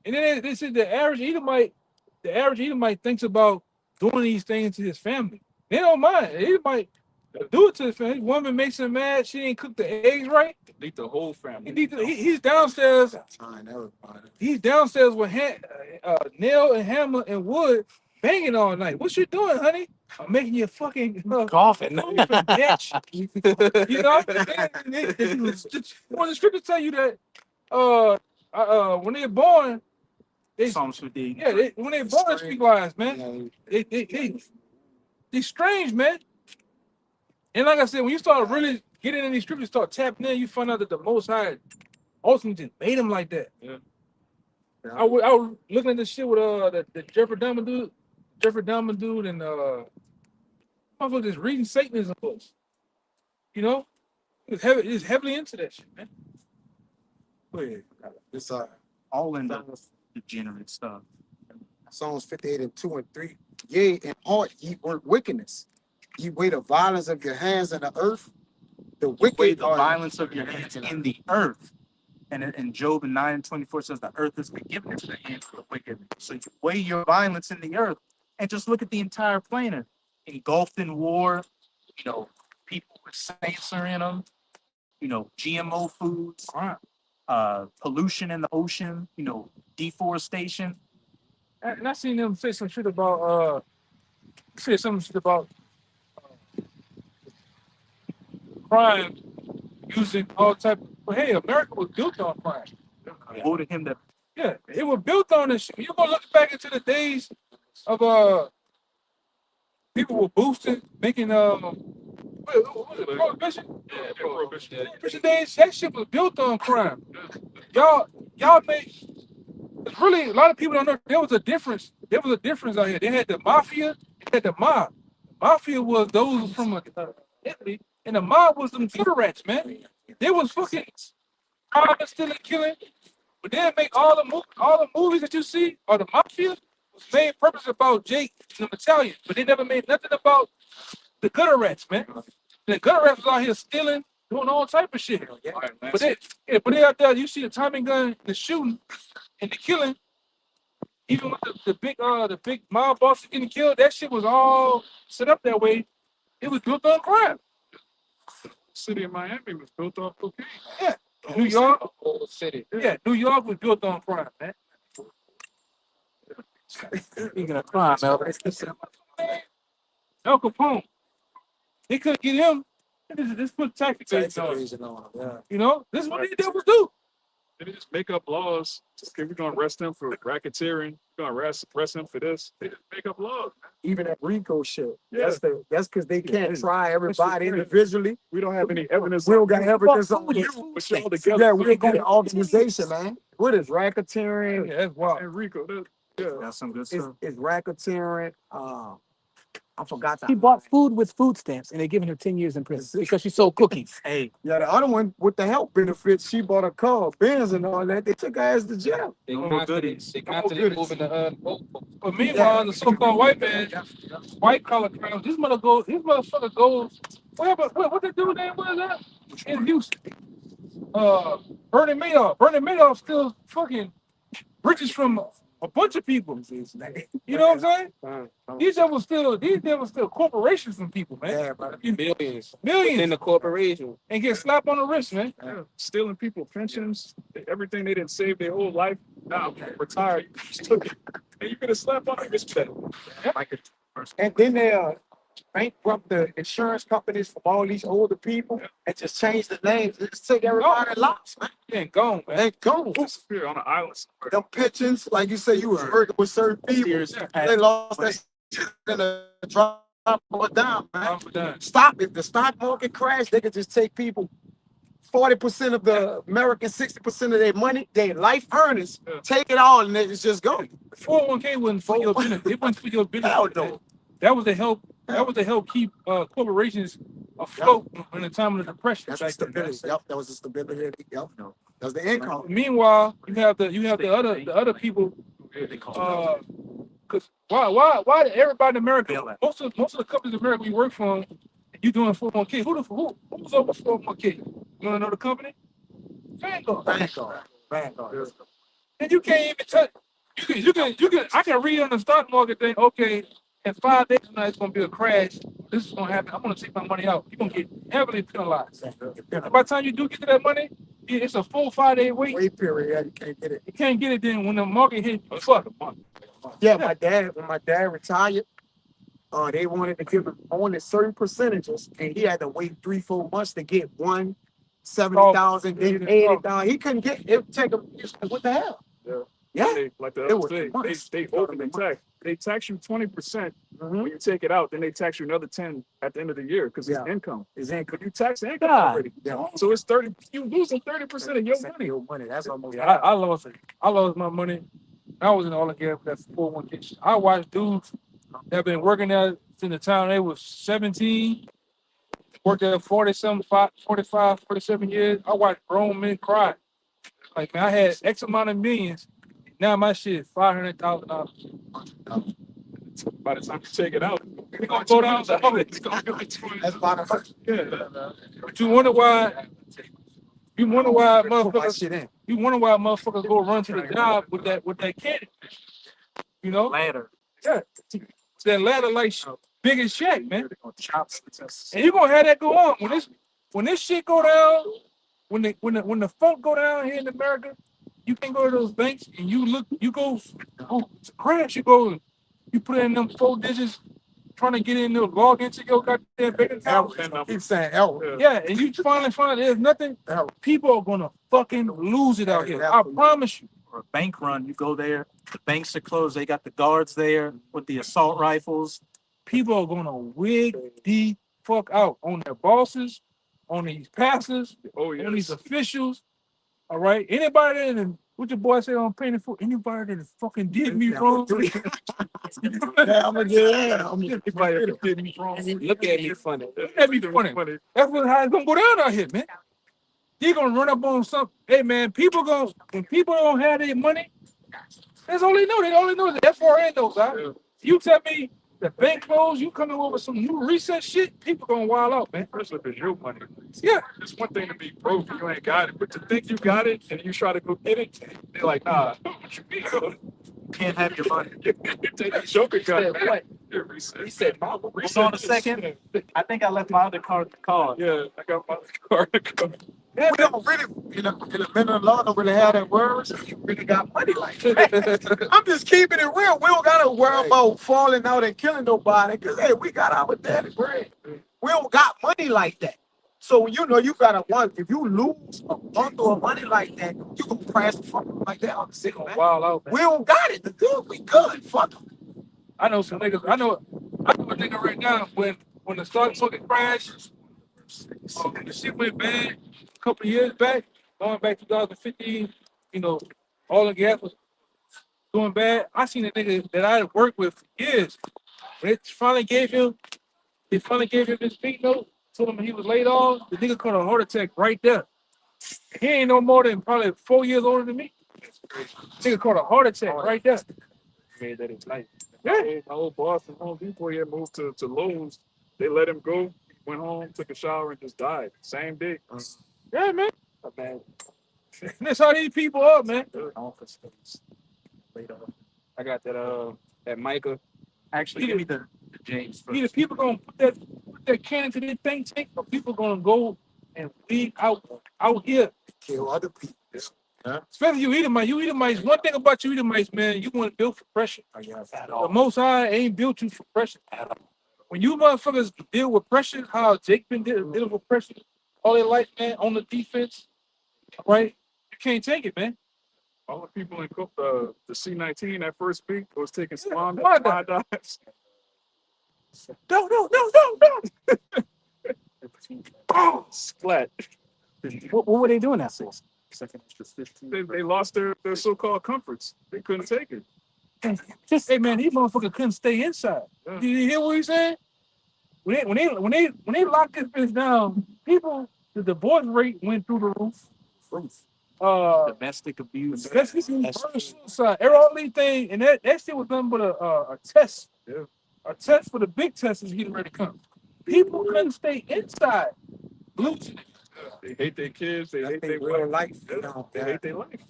And then this is the average Edomite. The average Edomite thinks about doing these things to his family. They don't mind. He might do it to his family. Woman makes him mad. She ain't cooked the eggs right. delete the whole family. He's downstairs. Fine, everybody. He's downstairs with nail and hammer and wood, banging all night. What you doing, honey? making you fucking Coughing. bitch. You know, when the scriptures tell you that when they're born, they Psalms 58. yeah, when they're born, they speak lies, man. They strange, man. And like I said, when you start really getting in these scriptures, start tapping in, you find out that the Most High ultimately just made them like that. Yeah. I was looking at this shit with the Jeffrey Dahmer dude, and motherfucker just reading Satanism books. You know, he's heavily into that shit, man. Go ahead. It's All in the degenerate stuff. Psalms 58 and 2 and 3. Yea, in heart ye work wickedness. Ye weigh the violence of your hands in the earth. The Weigh wicked the are violence of your hands in the earth. And in Job 9:24 says the earth has been given into the hands of the wicked. So you weigh your violence in the earth and just look at the entire planet. Engulfed in war, you know, people with cancer in them, you know, GMO foods, pollution in the ocean, you know, deforestation. And I seen them say some shit about crime using all type. But hey, America was built on crime. Voted him to Yeah, it was built on this shit. You're gonna look back into the days of people were boosting, making what was it, prohibition? Yeah, prohibition. Prohibition days, that shit was built on crime. Y'all made it's really a lot of people don't know there was a difference. There was a difference out here. They had the mafia, they had the mob. The mafia was those from Italy, and the mob was them good rats, man. They was fucking robbing, stealing, killing. But they make all the movies that you see, or the mafia, was main purpose about Jake and the Italian, but they never made nothing about the gutter rats, man. The gutter rats was out here stealing, doing all type of shit. But they out there, you see the timing gun, the shooting, and the killing. Even with the big mob bosses getting killed, that shit was all set up that way. It was built on crime. The city of Miami was built off cocaine. Yeah, New York, whole city. yeah, New York was built on crime, man. Speaking of crime, Elvis. Al Capone, they couldn't get him. This put tax Tax on. evasion on them, yeah. You know, this is what these devils do. They just make up laws. Okay, we're gonna arrest them for racketeering. We're gonna arrest them for this. They just make up laws. Even that RICO shit. Yeah. That's because they can't Yeah. try everybody That's individually. We don't have any evidence. We don't got evidence on But you. y'all together. Yeah, we got an organization, man. What is racketeering? Yeah, that's wild. And Rico, yeah. That's some good It's, stuff. it's racketeering. I forgot that. He bought food with food stamps, and they're giving her 10 years in prison because she sold cookies. Hey, Yeah, the other one with the health benefits, she bought a car, Benz and all that. They took her ass to jail. They No constantly, goodies. they No constantly goodies. moving the But meanwhile, the so-called white man, white collar crime, this motherfucker goes, what the dude name was that? In Houston. Bernie Madoff. Bernie Madoff still fucking riches from a bunch of people. You know what I'm saying? These devils still corporations from people, man. Yeah, but millions Millions. within the corporation. And get slapped on the wrist, man. Yeah. Stealing people pensions, everything they didn't save their whole life. Now retire, you just took it. And you could have slapped on the wrist for that. and then they bankrupt the insurance companies from all these older people and just change the names. They just take everybody lots, man. He ain't gone, man. They go. Disappear on an island somewhere. Them pensions, like you say, you was working with certain people. They lost that shit in a drop or down, man. Stop. If the stock market crashed, they could just take people 40% of the American, 60% of their money, their life earnings, take it all, and it's just gone. 401k wasn't for your benefit. It wasn't for your Hell benefit. no. That was to help. That was to help keep corporations afloat in the time of the depression. That's the stability. Yep, that was the stability. Yep, no. That's the income. Meanwhile, you have the other people. Because why did everybody in America, most of the companies in America we work for, you doing 401k? Who's over 401k? You want to know the company? Vanguard. And you can't even touch. You can. I can read on the stock market thing. Okay, in 5 days from now it's gonna be a crash. This is gonna happen. I'm gonna take my money out. You're gonna get heavily penalized. And by the time you do get to that money, it's a full 5 day wait. Wait period. Yeah, you can't get it. You can't get it then when the market hit. Fuck. Yeah, when my dad retired, They wanted to give him only certain percentages, and he had to wait 3-4 months to get 170,000, then 80,000. He couldn't get it. Take him. What the hell? Yeah. Yeah, Like the it other was day, months. they overly tax. They tax you 20% when you take it out. Then they tax you another 10 at the end of the year because it's Yeah. income. Is that But you tax the income God. already. Yeah. So it's 30. You losing 30% of your money. Your money? That's almost. Yeah, I lost it. I lost my money. I was in the oil and gas, that 401k shit. I watched dudes that have been working there since the time they was 17, worked there 45, 47 years. I watched grown men cry. Like, man, I had X amount of millions. Now my shit is $500,000. By the time you take it out, It's gonna go down the hole. it's gonna be like 20. That's about Yeah. But you wonder why my motherfuckers shit in. you wonder why motherfuckers go run to the job with that candy. You know? Ladder. Yeah. That ladder like big as Shaq, man. And you're gonna have that go on. When this shit go down, when the funk go down here in America, you can go to those banks and you go, oh, it's a crash. You put in them 4 digits trying to get in there, log into your goddamn bank account. Keep saying L. Yeah, and you finally find there's nothing. People are gonna fucking lose it out here. I promise you. Or a bank run, you go there, the banks are closed, they got the guards there with the assault rifles. People are gonna wig the fuck out on their bosses, on these pastors, Oh, on these yes. officials. All right, anybody that what your boy said on paying for anybody that fucking did me wrong. Yeah, I'm gonna get Anybody that did me wrong. Look at me funny. That'd be funny. That's how it's gonna go down out here, man. You're gonna run up on something. Hey man, when people don't have their money, that's all they know. They only know the FRN knows. Yeah. You tell me the bank closed, you coming over with some new reset shit, people gonna wild out, man. Especially if it's your money. Yeah. It's one thing to be broke and you ain't got it, but to think you got it and you try to go get it, they're like, nah, what you mean? Can't have your money. Take that Joker gun. Said what? He said, Mama, Hold on a second. I think I left my other car at the car. Yeah, I got my car. we don't really, in the middle of law, don't really have that words. You really got money like that. I'm just keeping it real. We don't gotta worry about falling out and killing nobody, because hey, we got our daddy bread. We don't got money like that. So you know you gotta want, if you lose a bundle of money like that, you gonna crash the fuck like that on the city, man. Wild out, man. We don't got it. The good, we good. Fuck 'em. I know some niggas. I know a nigga right now when the stock market crashed, the shit went bad a couple of years back, going back 2015. You know, all the gas was doing bad. I seen a nigga that I had worked with for years. When it finally gave him his big note, told him he was laid off. The nigga caught a heart attack right there. He ain't no more than probably 4 years older than me. Nigga caught a heart attack right there. Made that his life. Yeah. My old boss from Home Depot, he had moved to Lowe's. They let him go, went home, took a shower, and just died. Same day. Yeah, man. That's how these people are, man. Office space. Later. I got that Micah. Actually, give me the James Either first. people gonna put that can into their think tank, or people gonna go and leave out here. Kill other people. Especially you Edomites. You Edomites. One thing about you Edomites, man, you weren't built for pressure. The Most High ain't built you for pressure. When you motherfuckers deal with pressure, how Jake been dealing with pressure all their life, man, on the defense, right? You can't take it, man. All the people in the C-19 that first week was taking slime Why fly not? dives. No. Oh, splat. What were they doing that for? Second extra 15. They lost their so-called comforts. They couldn't take it. Hey man, these motherfuckers couldn't stay inside. Yeah. Did you hear what he's saying? When they locked this bitch down, the divorce rate went through the roof. Domestic abuse. That's murder, suicide, all these things, and that shit was nothing but a test. Yeah. A test for the big test is getting ready to come. People couldn't stay inside. Losing it. They hate their kids. They hate their real wife. life. Yeah. You know, They hate their life.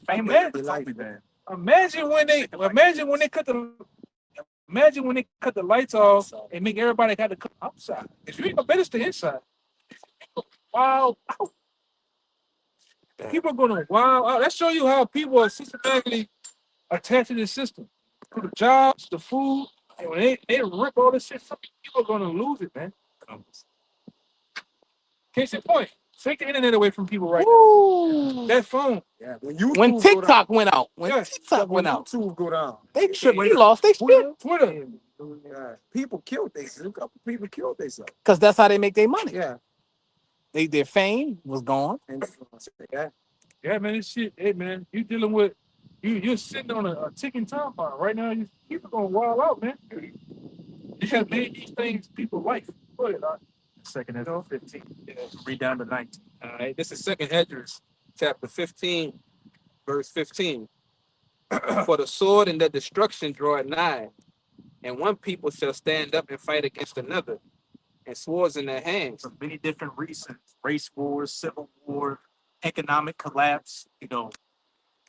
Imagine when they cut the lights off and make everybody got to come outside. If you ain't gonna better stay inside. Wow. People are gonna wow out. That show you how people are systematically attached to the system. Through the jobs, the food, And when they rip all this shit from you, people are gonna lose it, man. Case in point, take the internet away from people right now. Ooh. That phone. Yeah, When TikTok went out, when Yes, TikTok went out, YouTube go down. they lost their shit. Twitter. Yeah, people killed themselves. A couple people killed themselves. Because that's how they make their money. Yeah, Their fame was gone. yeah. Yeah, man, this shit. Hey, man, you dealing with you're sitting on a ticking time bomb right now. You people gonna wild out, man. You have made these things people life. Go ahead, Doc. Second Ezra 15. Yeah, read down to 19. All right, this is Second Esdras, chapter 15, verse 15. For the sword and the destruction draw nigh, and one people shall stand up and fight against another, and swords in their hands. For many different reasons: race wars, civil war, economic collapse.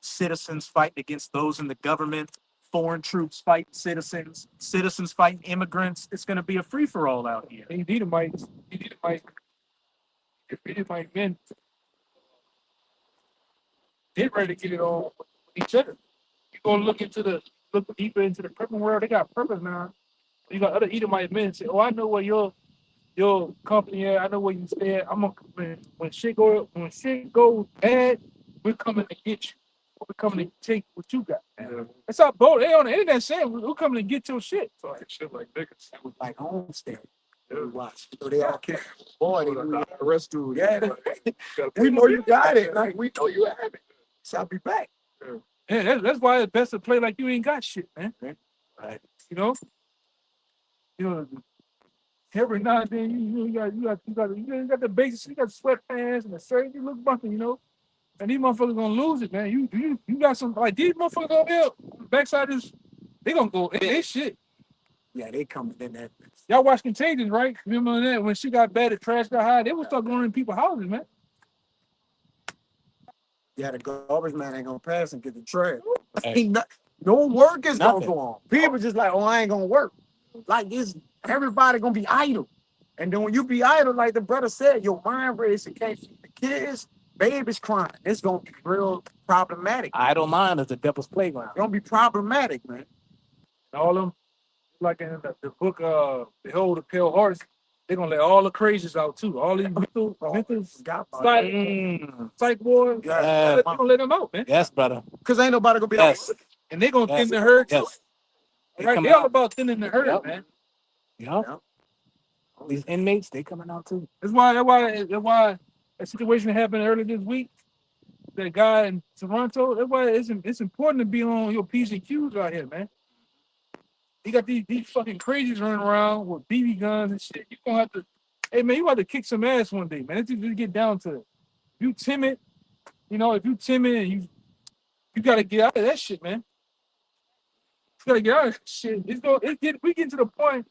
Citizens fighting against those in the government. Foreign troops fighting citizens. Citizens fighting immigrants. It's going to be a free for all out here. And you might men. They're ready to get it on with each other. You go look deeper into the prepping world. They got purpose now. You got other Edomite men say, "Oh, I know where your company at. I know where you stay at. When shit goes bad, we're coming to get you. We're coming to take what you got." That's how bold they on the internet saying we're coming to get your shit. So like shit like niggas. It was like homestead. We watched. So they all came. Boy, they arrest dude. Yeah, we know you got it. Like we know you have it. So I'll be back. Yeah, that's why it's best to play like you ain't got shit, man. Right. You know, every now and then you got the basics, you got the sweatpants and the shirt, you look bumpy, and these motherfuckers gonna lose it, man. You got some like these motherfuckers over here, backside is they gonna go they shit. Yeah, they coming in that. Y'all watch Contagion, right? Remember that when she got bad at trash got high, they would start going in people's houses, man. Yeah, the garbage man ain't gonna pass and get the trash. Hey. No work is Nothing. gonna go on. People just like, oh, I ain't gonna work. Like this, everybody gonna be idle. And then when you be idle, like the brother said, your mind race, it can't feed the kids, babies crying. It's gonna be real problematic. Idle mind is the devil's playground. It's gonna be problematic, man. All them, like in the book, Behold the Pale Horse, they're gonna let all the crazies out too. All these mental psych boys, Yeah. they're gonna let them out, man. Yes, brother. Cause ain't nobody gonna be Yes. And they're gonna Yes. thin the herd too. Yes. Right? come They're all out. about thinning the herd, Yep. man. Yep. These inmates, they coming out too. That's why a situation happened earlier this week. That guy in Toronto. That's why it's important to be on your P's and Q's out here, man. You got these fucking crazies running around with BB guns and shit. You gonna have to, hey man, you have to kick some ass one day, man. Let's just get down to it. You timid, if you timid and you gotta get out of that shit, man. You gotta get out of that shit. We get to the point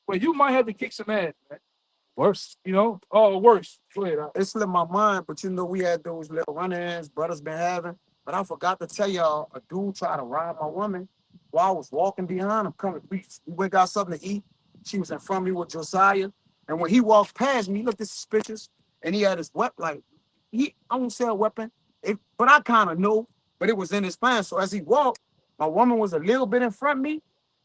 where you might have to kick some ass, man. Worse. Worse. Go ahead. It slipped my mind, but we had those little run-ins brothers been having. But I forgot to tell y'all, a dude tried to rob my woman while I was walking behind him. We went got something to eat. She was in front of me with Josiah. And when he walked past me, he looked suspicious. And he had his weapon, I won't say a weapon, but I kind of know, but it was in his pants. So as he walked, my woman was a little bit in front of me.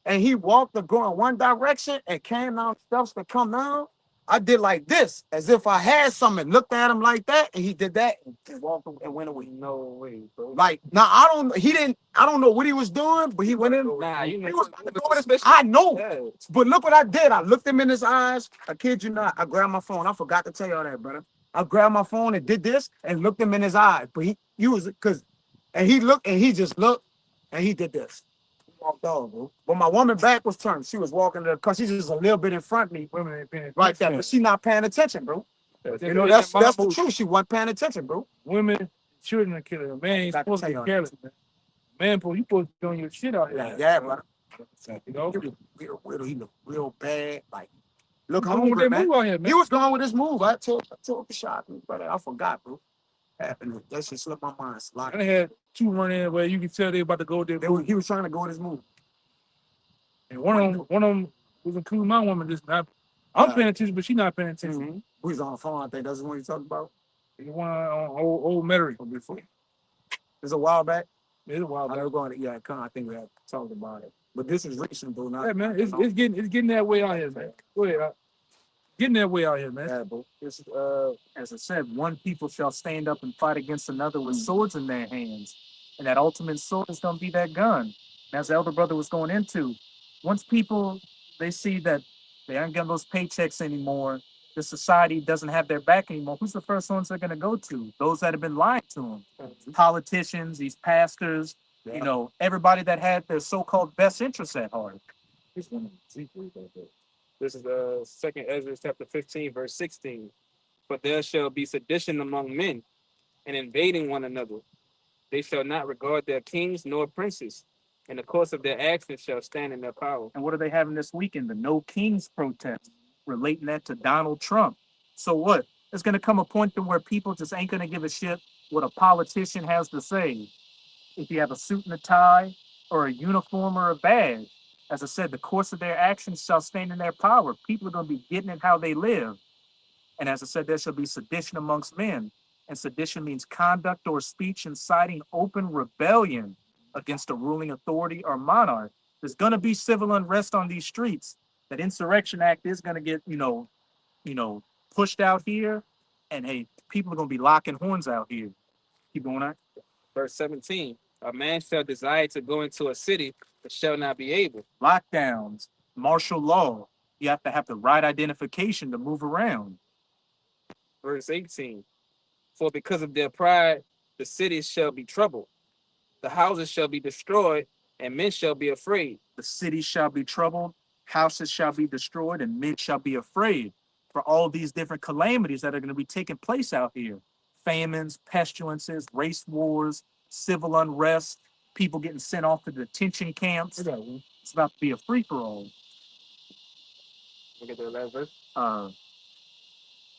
And he walked to go in one direction and came down steps to come down. I did like this, as if I had something, looked at him like that, and he did that and walked away and went away. No way, bro. Like, now I don't know what he was doing, but he went in. Nah, He was about to go with his, I know. Yeah. But look what I did. I looked him in his eyes. I kid you not. I grabbed my phone. I forgot to tell y'all that, brother. I grabbed my phone and did this and looked him in his eyes. But he looked and he just looked and he did this. Walked off, bro. But my woman back was turned. She was walking to the car. She's just a little bit in front of me. Women ain't paying Right there. But she not paying attention, bro. That's the truth. She wasn't paying attention, bro. Women, children are killing them. Man, ain't supposed to be careless, man. Man, you supposed to be doing your shit out here. Yeah, brother. You He looked real bad. Like, look going hungry, with that man. move out here, man. He was going with his move. I took the shot, brother. I forgot, bro. Happened. That shit slipped my mind. I had two running where you can tell they about to go there. He was trying to go with his move. And one of them was including my woman. I'm paying attention, but she's not paying attention. Mm-hmm. Who's on the phone? I think that's the one you talking about. The one on old Metairie. Before. It's a while back. It's a while I back. know going to, yeah, I think we have talked about it. But this is reasonable, not. Yeah, man, it's getting that way out here, man. Go ahead, getting that way out here, man. Terrible. This, as I said, one people shall stand up and fight against another with swords in their hands. And that ultimate sword is going to be that gun. And as the elder brother was going into, once people, they see that they aren't getting those paychecks anymore, the society doesn't have their back anymore, who's the first ones they're going to go to? Those that have been lying to them. Politicians, these pastors, you know, everybody that had their so-called best interests at heart. This is Second Ezra chapter 15, verse 16. For there shall be sedition among men, and invading one another. They shall not regard their kings nor princes, and the course of their actions shall stand in their power. And what are they having this weekend? The No Kings protest, relating that to Donald Trump. So what? There's going to come a point to where people just ain't going to give a shit what a politician has to say. If you have a suit and a tie, or a uniform or a badge, as I said, the course of their actions shall stand in their power. People are going to be getting it how they live. And as I said, there shall be sedition amongst men. And sedition means conduct or speech inciting open rebellion against a ruling authority or monarch. There's going to be civil unrest on these streets. That Insurrection Act is going to get, pushed out here. And hey, people are going to be locking horns out here. Keep going on. Verse 17. A man shall desire to go into a city, but shall not be able. Lockdowns, martial law. You have to have the right identification to move around. Verse 18. For because of their pride, the cities shall be troubled. The houses shall be destroyed, and men shall be afraid. The cities shall be troubled, houses shall be destroyed, and men shall be afraid for all these different calamities that are going to be taking place out here. Famines, pestilences, race wars, civil unrest, people getting sent off to detention camps. It's about to be a free-for-all. Look at the last verse.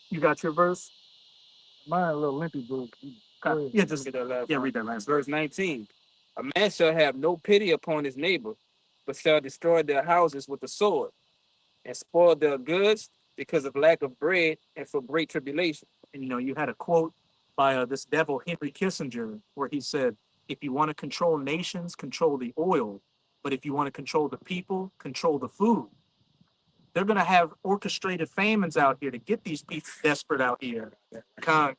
You got your verse? Mine a little lengthy, bro. Yeah, just Look at that last yeah, one. read that last Verse 19. A man shall have no pity upon his neighbor, but shall destroy their houses with the sword, and spoil their goods because of lack of bread and for great tribulation. And you had a quote by this devil Henry Kissinger where he said, if you want to control nations, control the oil, but if you want to control the people, control the food. They're going to have orchestrated famines out here to get these people desperate out here. Con.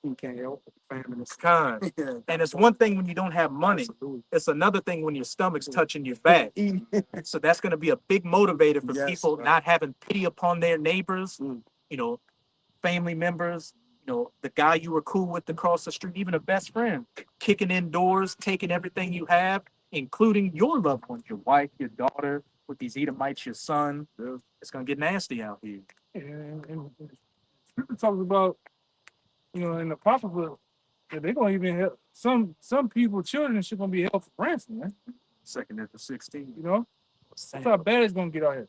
You can't help famine. It's con. And it's one thing when you don't have money. It's another thing when your stomach's touching your back. So that's going to be a big motivator for people not having pity upon their neighbors, family members, the guy you were cool with across the street, even a best friend, kicking in doors, taking everything you have, including your loved ones, your wife, your daughter, with these Edomites, your son. It's going to get nasty out here. And Scripture talks about, in the apocrypha, that they're gonna even help some people, children and shit gonna be held for ransom, man. 2 Ezra 16. That's how bad it's gonna get out here.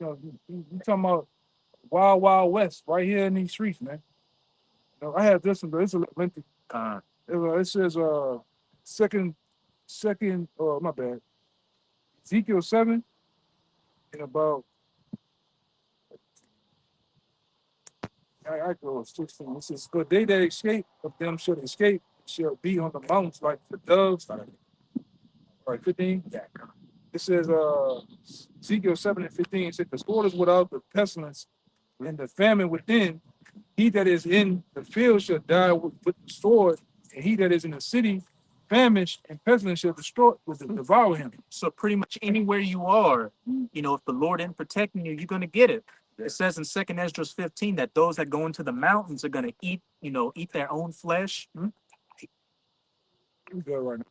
You talking about wild, wild west right here in these streets, man. I have this one, but it's a little lengthy. It says my bad. Ezekiel 7 and about I go 16. It says, "But they that escape of them shall escape, shall be on the mountains like the doves." Right, 15. It says, Ezekiel 7 and 15 said, "The sword is without, the pestilence, and the famine within. He that is in the field shall die with the sword, and he that is in the city, famished and pestilence shall devour him." So pretty much anywhere you are, if the Lord ain't protecting you, you're going to get it. It says in 2 Ezra 15 that those that go into the mountains are going to eat their own flesh. I'm good right now.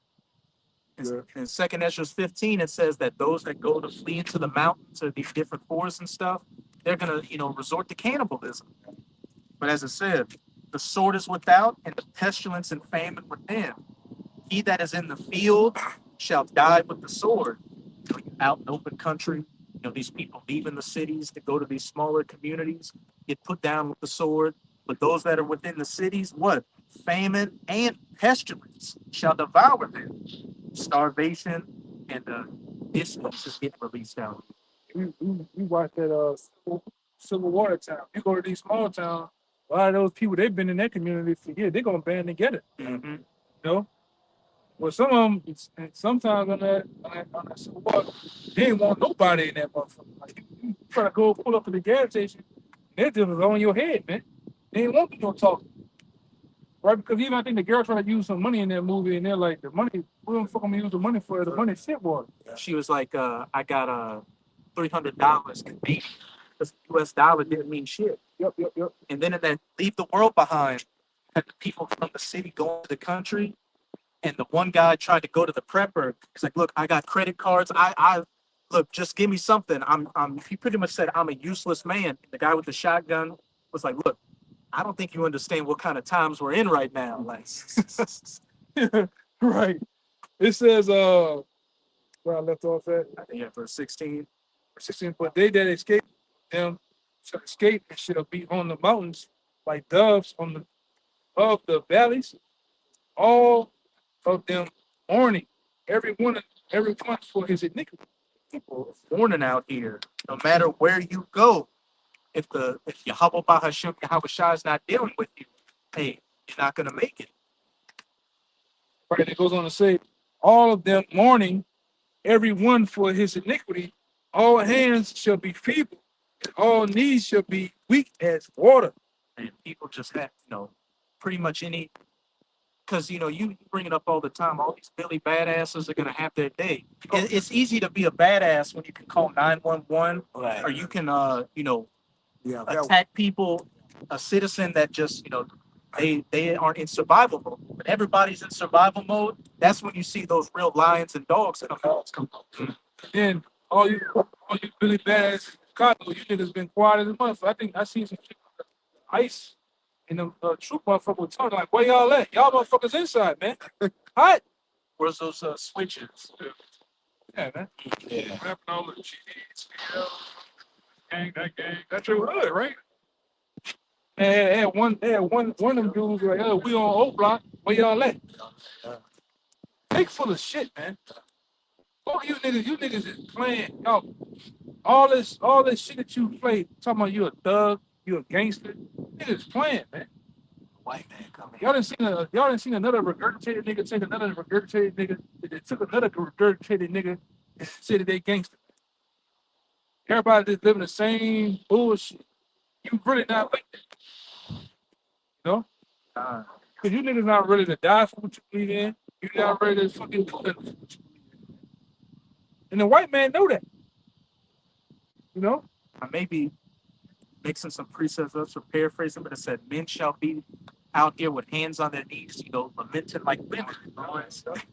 In 2 Ezra 15, it says that those that go to flee into the mountains or these different forests and stuff, they're going to, resort to cannibalism. But as I said, the sword is without and the pestilence and famine within. He that is in the field shall die with the sword. Out in open country, these people leaving the cities to go to these smaller communities, get put down with the sword. But those that are within the cities, what? Famine and pestilence shall devour them. Starvation and disease is getting released out. We watch that Civil War town. You go to these small towns, a lot of those people, they've been in that community for years. They're gonna band together. Mm-hmm. You know? Well, some of them, sometimes on that Civil War, they ain't want nobody in that motherfucker. Like, you try to go pull up to the gas station, they're just on your head, man. They ain't want you to talk. Right? Because even I think the girl tried to use some money in that movie, and they're like, the money, we don't fucking use the money for the money shit was. She was like, I got $300 Canadian because the US dollar didn't mean shit. Yep. And then in that Leave the World Behind, had the people from the city going to the country, and the one guy tried to go to the prepper. He's like, look, I got credit cards. I look, just give me something. He pretty much said, I'm a useless man. The guy with the shotgun was like, look, I don't think you understand what kind of times we're in right now. Like, Right. It says, where I left off at, I think yeah, verse 16. 16, but they that escape them shall escape and shall be on the mountains like doves on the of the valleys, all of them mourning, everyone for his iniquity. People mourning out here. No matter where you go, if Yahweh Bahasham Yahweh Shah is not dealing with you, hey, you're not gonna make it. Right. It goes on to say, all of them mourning, everyone for his iniquity, all hands shall be feeble, and all knees shall be weak as water. And people just have, pretty much any, because you bring it up all the time. All these Billy badasses are gonna have their day. It's easy to be a badass when you can call 911, or you can attack people. A citizen that just they aren't in survival mode. When everybody's in survival mode, that's when you see those real lions and dogs come out. Then all you Billy Bass, Chicago, you niggas been quiet as a motherfucker. I think I seen some shit on the ice and the troop motherfucker was talking like, where y'all at? Y'all motherfuckers inside, man. Hot. Where's those switches? Yeah, man. Yeah. Rapping all the cheese, gang, that gang. That's your hood, right? And one of them dudes like, oh, we on O Block. Where y'all at? They full of shit, man. Oh, you niggas is playing. Y'all, all this shit that you play, talking about you a thug, you a gangster. Niggas playing, man. White man coming. Y'all didn't seen another regurgitated nigga take another regurgitated nigga. They took another regurgitated nigga and said that they gangster. Everybody just living the same bullshit. You really not like that, you know? Cause you niggas not ready to die for what you believe in. You not ready to fucking do that for what you believe in. And the white man know that. You know? I may be mixing some precepts up or paraphrasing, but it said men shall be out here with hands on their knees, lamenting like women and all that stuff.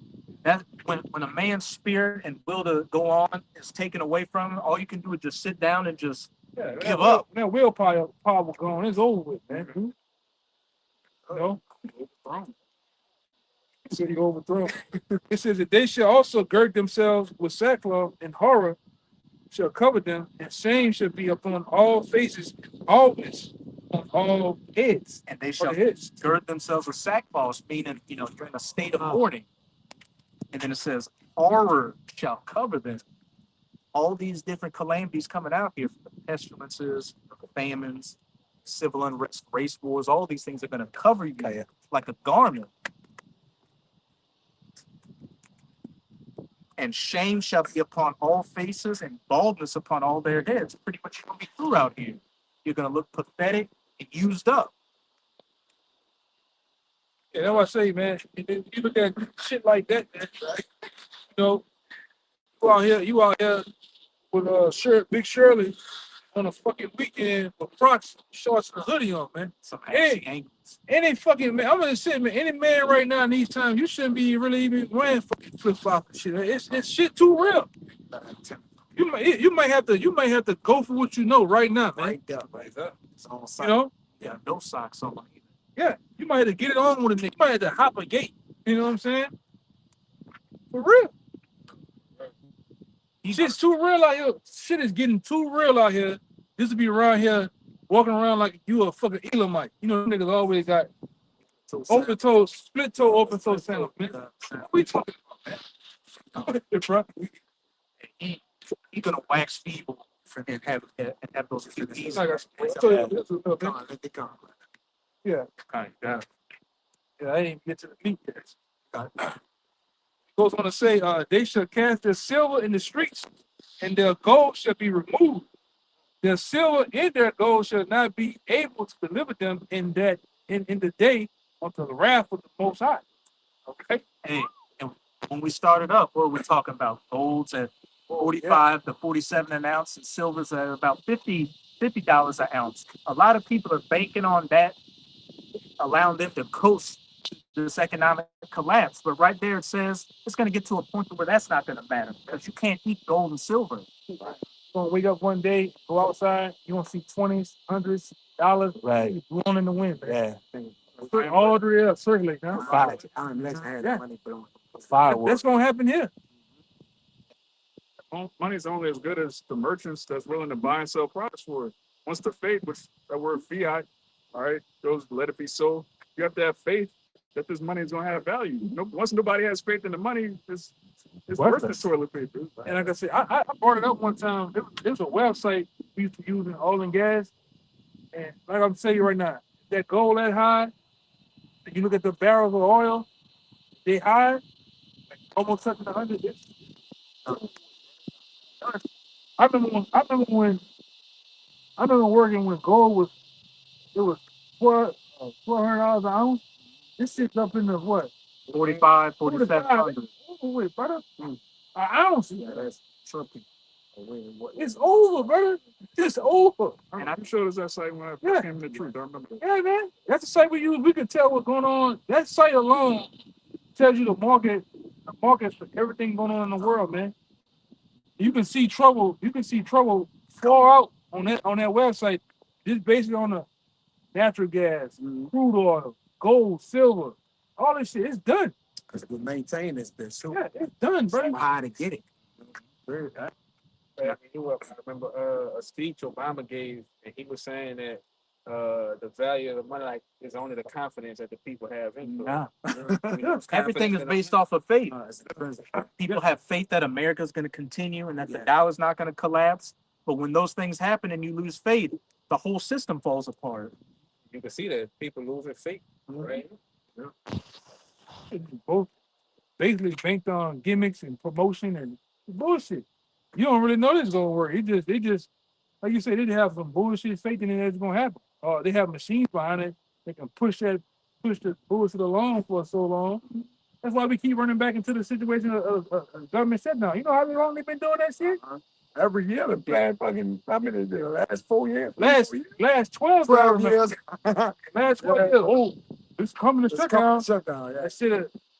That when a man's spirit and will to go on is taken away from him, all you can do is just sit down and just give up. That willpower gone. It's over with, man. You know? He said he overthrown. It says that they shall also gird themselves with sackcloth and horror shall cover them, and shame shall be upon all faces, always on all heads. And they shall gird themselves with sackcloth, meaning, you're in a state of mourning. And then it says, horror shall cover them. All these different calamities coming out here, from the pestilences, the famines, civil unrest, race wars, all these things are going to cover you like a garment. And shame shall be upon all faces and baldness upon all their heads. Pretty much you're going to be through out here. You're going to look pathetic and used up. Yeah, that's what I say, man. You look at shit like that, man, right? You out here with Big Shirley on a fucking weekend with Crocs, shorts, and a hoodie on, man. Some angles. Any fucking man, I'm gonna say, man, any man right now in these times, you shouldn't be really even wearing fucking flip flop and shit. It's shit too real. You might have to go for what you know right now, man. Right there. It's all You know? Yeah, no socks on. Yeah, you might have to get it on with a nigga. You might have to hop a gate. You know what I'm saying? For real. Shit's too real out here. Shit is getting too real out here. Just to be around here, walking around like you a fucking Elamite. You know, niggas always got open toe, split toe, open toe sandals, man. What we talking about, man? He's gonna wax feeble and have those few Yeah. Yeah, I didn't get to the meat yet. goes on to say, they shall cast their silver in the streets, and their gold shall be removed. Their silver and their gold shall not be able to deliver them in the day unto the wrath of the Most High. Okay. Hey, and when we started up, what were we talking about? Golds at 45 to 47 an ounce, and silver's at about $50 an ounce. A lot of people are banking on that, allowing them to coast this economic collapse. But right there it says it's going to get to a point where that's not going to matter because you can't eat gold and silver. You're gonna wake up one day, go outside, you gonna see 20s, hundreds, dollars, Right. blowing in the wind. Yeah. All the way up, circulate, huh? That's gonna happen here. Money's only as good as the merchants that's willing to buy and sell products for it. Once the faith, which that word fiat, all right, goes let it be so. You have to have faith that this money is gonna have value. Once nobody has faith in the money, it's worth the toilet paper. And like I said, I brought it up one time. There was a website we used to use in oil and gas. And like I'm telling you right now, that gold that high, and you look at the barrels of oil, they high, like almost touching 100. I remember working when gold was $400 an ounce. This shit's up in the what? 45, 47. Oh, wait, brother. An ounce. That's tripping. It's over, brother. It's over. And I'm sure there's that site when I Yeah. came in the truth. I remember that. Yeah, man. That's the site we use. We can tell what's going on. That site alone tells you the markets for everything going on in the world, man. You can see trouble. You can see trouble far out on that website. Just based on the natural gas, crude oil, gold, silver, all this shit. It's done. Because we maintain this bitch too. Yeah, it's done, bro. How to get it. I remember a speech Obama gave, and he was saying that the value of the money is only the confidence that the people have in it. Nah. You know, it's Everything is confidence based off of faith. People have faith that America's going to continue and that the dollar's not going to collapse. But when those things happen and you lose faith, the whole system falls apart. you can see that people losing faith, right? Both basically banked on gimmicks and promotion and bullshit. You don't really know this is gonna work. They just like you said, they have some bullshit faith in it that's gonna happen. They have machines behind it that can push the bullshit along for so long. That's why we keep running back into the situation of government shutdown. You know how long they've been doing that shit? Every year, the plan fucking, I mean, the last 4 years. Last 12 years. Last 12 years. Oh, it's coming to shutdown. Shutdown, yeah.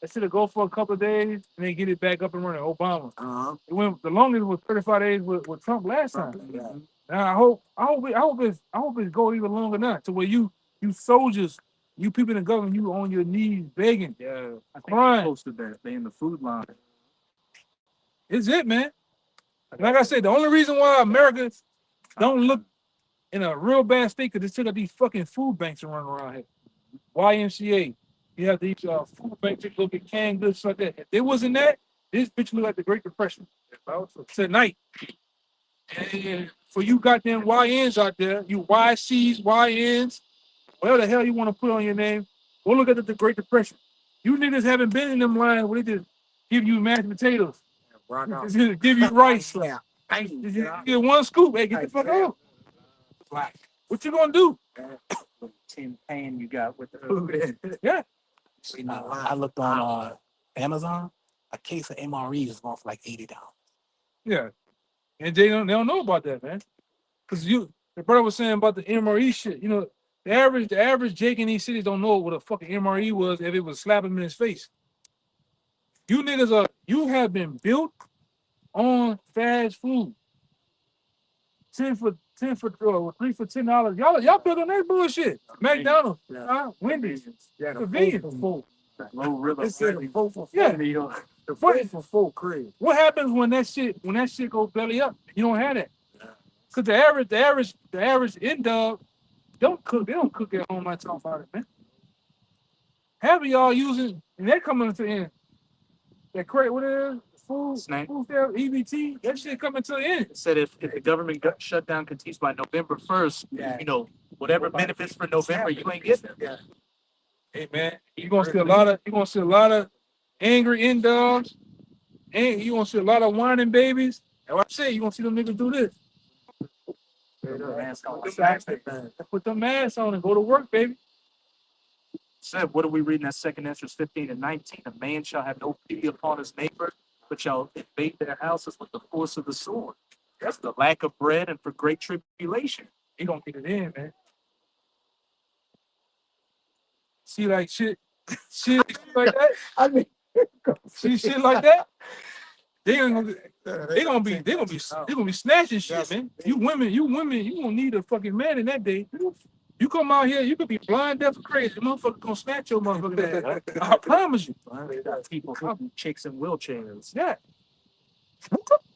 That should go for a couple of days and then get it back up and running. Obama. Uh-huh. The longest was 35 days with Trump last time. Yeah. Now I hope it's go even longer now to where you soldiers, you people in the government, you on your knees begging. Yeah, I think Crying. posted that. They in the food line. It's it, man. Like I said, the only reason why America don't look in a real bad state because they still got these fucking food banks running around here. YMCA. You have these food banks that look at canned goods like that. If there wasn't that, this bitch look like the Great Depression. Tonight. And for you goddamn YNs out there, you YCs, YNs, whatever the hell you want to put on your name, go look at the Great Depression. You niggas haven't been in them lines where they just give you mashed potatoes. Just give you rice. Just get one scoop. Hey, get the fuck out. What you gonna do? Tin pan you got with the food. Yeah. I looked on Amazon. A case of MREs is going for like $80. Yeah. And they don't know about that, man. Because the brother was saying about the MRE shit. You know, the average Jake in these cities don't know what a fucking MRE was if it was slapping him in his face. You niggas you have been built on fast food. 3 for $10. Y'all built on that bullshit. McDonald's, Wendy's, convenience. It's the 4 for 4. Yeah. The 4 for 4 crib. What happens when that shit goes belly up? You don't have that. Cause the average end dog don't cook. They don't cook at home. I talk about it, man. Half of y'all using, and they're coming to the end. That crate, what it is? Food stamp, EBT, that shit coming to the end. It said if the government shutdown continues by November 1st, you know, whatever benefits for November, you ain't getting them. Yeah. Hey man, you're gonna see a lot of angry end dogs And you gonna see a lot of whining babies. And what I say, you gonna see them niggas do this. Put them masks on and go to work, baby. Said, what are we reading at 2nd Ezra's 15 and 19? A man shall have no pity upon his neighbor, but shall invade their houses with the force of the sword. That's the lack of bread and for great tribulation. He gonna get it in, man. See like shit like that. I mean, See shit like that. They gonna be snatching shit, Yes. man. You women, you gonna need a fucking man in that day. You come out here, you could be blind, deaf, or crazy. Motherfucker gonna snatch your motherfucking ass. I promise you. People, chicks in wheelchairs. Yeah.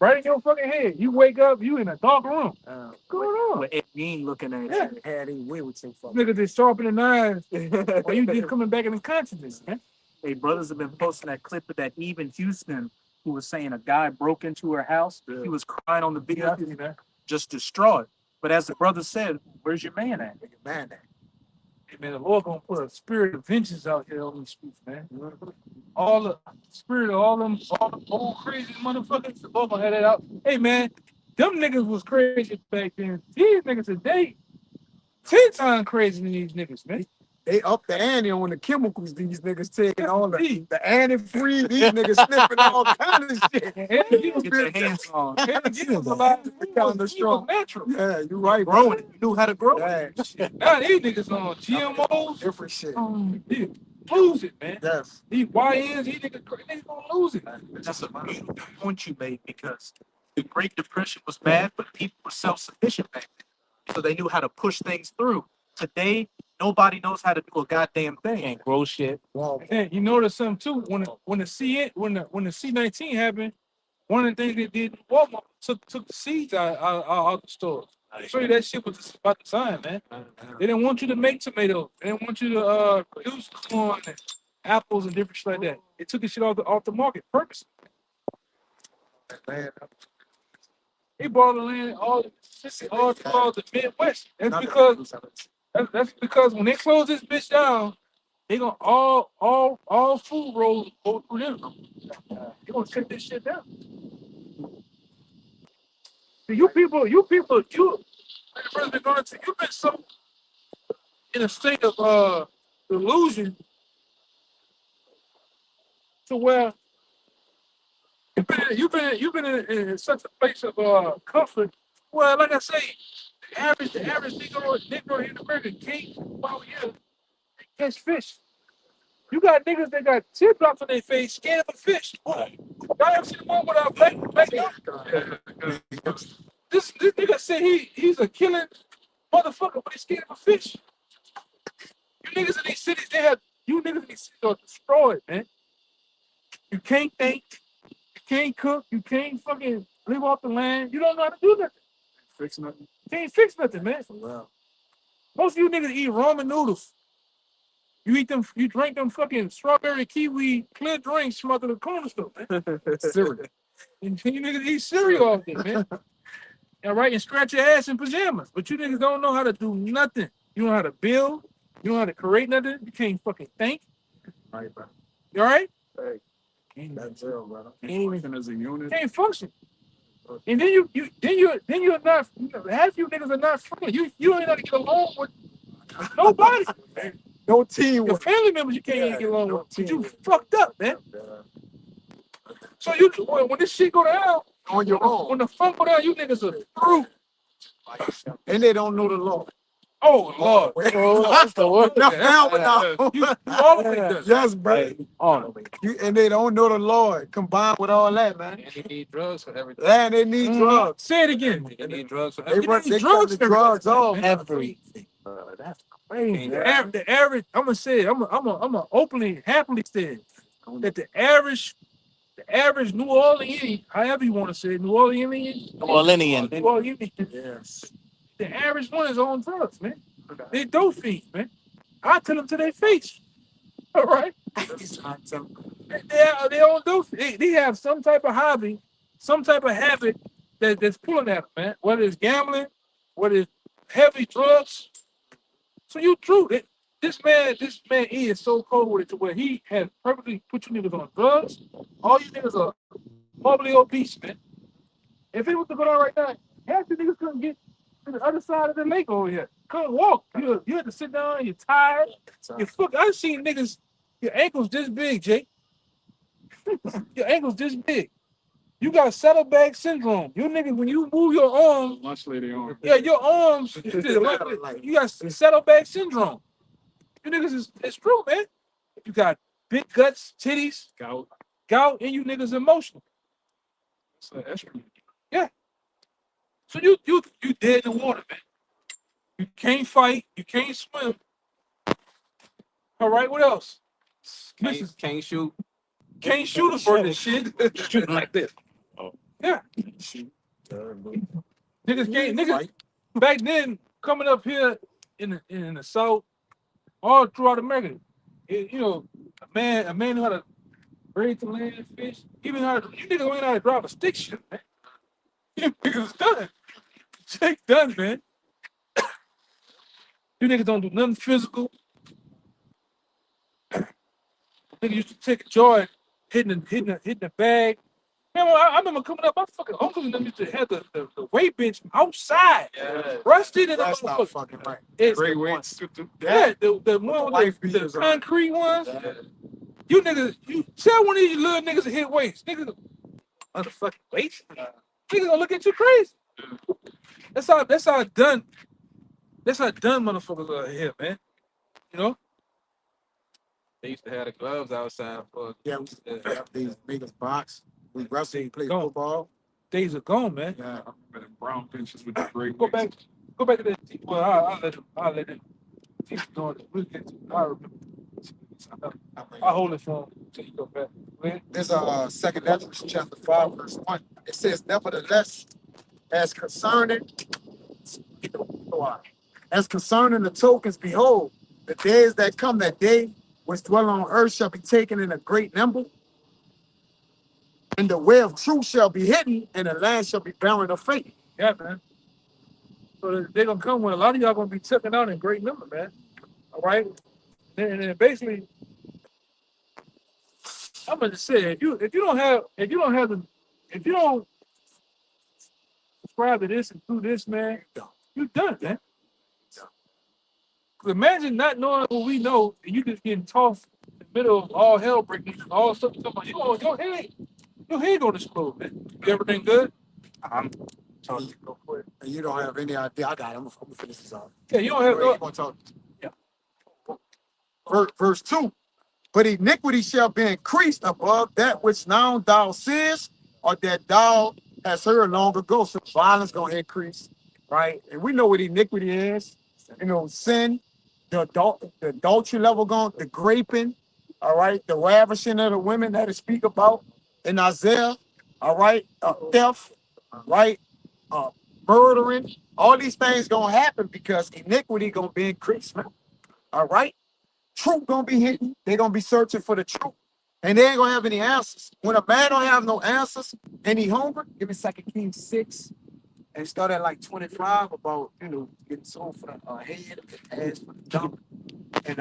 Right in your fucking head. You wake up, you in a dark room. What's going on? With Ed Gein looking at Yeah. you. had him way with some fuck. Niggas just sharpening knives. Or you just coming back into consciousness, man. Hey, brothers have been posting that clip of that Eve in Houston who was saying a guy broke into her house. Yeah. He was crying on the video, Yeah, man. just distraught. But as the brother said, where's your man at? Man, Hey, man, the Lord gonna put a spirit of vengeance out here on these streets, man. All the spirit of all them old crazy motherfuckers, the Lord gonna have that out. Hey, man, them niggas was crazy back then. These niggas today, 10 times crazier than these niggas, man. they up the ante on the chemicals these niggas taking, all the Hey, antifreeze, these niggas sniffing all kind of shit. Get their hands on. kind of strong. Natural. Yeah, you right, Growing it. You knew how to grow it. Yeah, shit. Now these niggas on GMOs. Different shit. They lose it, man. Yes. These YNs, these niggas gonna lose it. That's a beautiful point you made because the Great Depression was bad, but people were self-sufficient back then. So they knew how to push things through. Today, nobody knows how to do a goddamn thing. Can't grow shit. Wow. And you notice something too. When the C19 happened, one of the things they did, Walmart took the seeds out the stores. Show you that shit was just about the time, man. They didn't want you to make tomatoes. They didn't want you to produce corn and apples and different shit like that. They took the shit off the market purposely. Man, They bought the land all throughout the Midwest. That's because when they close this bitch down, they gonna all food roads go through them. They gonna shut this shit down. You people, you've been so in a state of delusion to where you've been in such a place of comfort. Well, like I say, the average Negro in America can't go out here and catch fish. You got niggas that got teardrops on their face, scared of a fish. Y'all ever seen the one with our black? This nigga said he's a killing motherfucker, but he's scared of a fish. You niggas in these cities, you niggas in these cities are destroyed, man. You can't think, you can't cook, you can't fucking live off the land. You don't know how to do nothing. Fix nothing. Can't fix nothing, man. Most of you niggas eat ramen noodles. You drink them fucking strawberry kiwi clear drinks from out of the corner store, man. cereal. And you niggas eat cereal all day, man. All right, and scratch your ass in pajamas. But you niggas don't know how to do nothing. You don't know how to build. You don't know how to create nothing. You can't fucking think. All right, bro. You all right? That's real, brother. Function as a unit. Can't function. And then you're not. Half you niggas are not friendly. You ain't got to get along with nobody. No Your teamwork. family members you can't even get along no with. But you teamwork. fucked up, man. So when this shit go down, On your own. when the fun go down, you niggas are through. And they don't know the law. Oh Lord. That's the word. No, hell no. You always done. Yes, bro. And they don't know the Lord combined with all that, man. And they need drugs for everything. And they need drugs. Say it again. They need drugs for They everything. run need they drugs cut the for drugs off. Everything. That's crazy. The average, I'm gonna say it, I'm gonna openly, happily say it, that the average New Orleans, however you want to say it, New Orleans, Yes. the average one is on drugs, man. They dope fiends, man. I tell them to their face. All right. They on dope. They have some type of hobby, some type of habit that's pulling at them, man. Whether it's gambling, whether it's heavy drugs. So you true. This man E is so cold with it to where he has perfectly put you niggas on drugs. All you niggas are morbidly obese, man. If it was to go down right now, half the niggas couldn't get to the other side of the lake over here. Couldn't walk. You had to sit down. You're tired. You fuck. I've seen niggas. Your ankles this big, Jake. Your ankles this big. You got saddlebag syndrome. You niggas, when you move your arms, Lunch lady on. yeah, your arms, you got saddlebag syndrome. You niggas is it's true, man. You got big guts, titties, gout, and you niggas emotional. So extra. So you dead in the water, man. You can't fight, you can't swim. All right, what else? Can't shoot. Can't shoot a bird and shit. Shooting like this. Yeah. Niggas back then coming up here in the South, all throughout America, you know, a man who had to braid to land fish, even how to, you niggas don't know how to drive a stick shift, man. You niggas done. Jake done, man. You niggas don't do nothing physical. Niggas used to take joy hitting the bag. Man, I remember coming up, my fucking uncles and them used to have the weight bench outside. Yeah. Rusted in the That's not motherfucker. fucking right. It's, Great weights. yeah, the one with the concrete ones. You niggas, you tell one of these little niggas to hit weights. Niggas, motherfucking weights? Niggas gonna look at you crazy. That's how done motherfuckers are here, man. You know? They used to have the gloves outside for. Yeah, we these niggas box. We wrestle, play Gone. football. Days are gone, man. Yeah. Brown benches with the great Go weights. back to that. Well, I'll let them keep doing it. We'll get to it. I remember. I'll hold it for him until you go back. This 2 Ezra chapter 5, verse 1. It says, nevertheless, as concerning the tokens, behold, the days that come, that they which dwell on earth shall be taken in a great number, and the way of truth shall be hidden, and the land shall be barren of faith. Yeah, man. So they're gonna come when a lot of y'all gonna be taken out in great number, man. All right. And then basically, I'm gonna just say, if you don't subscribe to this and do this, man, you done, man. 'Cause imagine not knowing what we know, and you just getting tossed in the middle of all hell breaking, all stuff. Your head gonna explode, man. Everything good? And you don't have any idea. I got it. I'm gonna finish this off. Yeah, you don't have You gonna talk. Yeah. Verse 2. But iniquity shall be increased above that which now thou seest, or that thou hast heard long ago. So violence gonna increase, right? And we know what iniquity is. You know, sin, the adultery level going, the graping, all right, the ravishing of the women that it speak about in Isaiah, all right, theft, right, murdering, all these things gonna happen because iniquity gonna be increased, man. All right, truth gonna be hidden. They're gonna be searching for the truth, and they ain't gonna have any answers. When a man don't have no answers and he hungry, give me 2 Kings 6. And start at like 25 about, you know, getting sold for the head, ass for the dump. And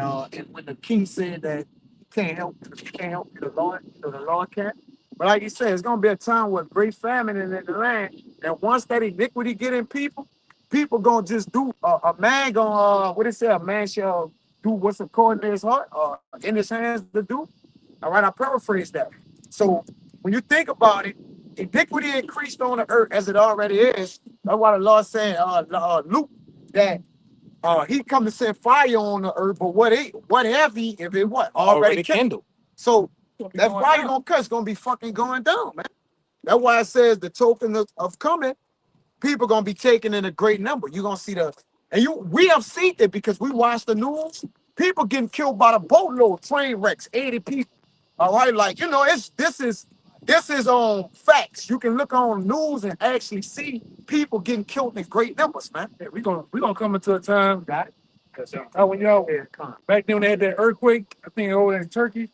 when the king said that you can't help the Lord, you know, the Lord can't. But like he said, it's gonna be a time with great famine in the land. And once that iniquity get in people gonna just do a man gonna what it say, a man shall do what's according to his heart in his hands to do. All right, I paraphrase that. So when you think about it, iniquity increased on the earth as it already is. That's why the Lord said, Luke, that he come to set fire on the earth, but what have he if it what already kindled? So that fire gonna cut, it's gonna be fucking going down, man. That's why it says the token of coming, people gonna be taken in a great number. You're gonna see we have seen it because we watch the news. People getting killed by the boatload, train wrecks, 80 people. All right, like you know, this is on facts. You can look on news and actually see people getting killed in great numbers, man. Yeah, we gonna come into a time, got it. When y'all back then when they had that earthquake, I think over in Turkey,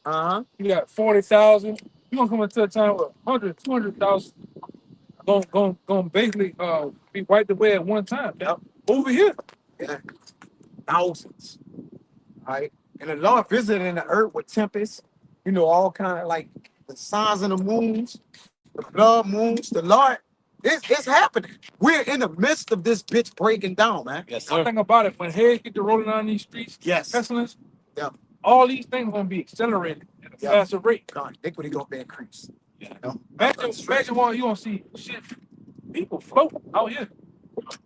you got 40,000. We're gonna come into a time with 100, 200,000 going basically be wiped away at one time. Now, over here, Thousands. All right. And the Lord visited the earth with tempests, you know, all kind of like the signs of the moons. the blood moons, the Lord. It's happening. We're in the midst of this bitch breaking down, man. Yes, One sir. thing about it, when heads get to rolling down these streets, Yes. pestilence, Yeah. all these things gonna be accelerated at a Yeah. faster rate. God, iniquity gonna be increased. Yeah. Imagine what you gonna see shit. People float out here.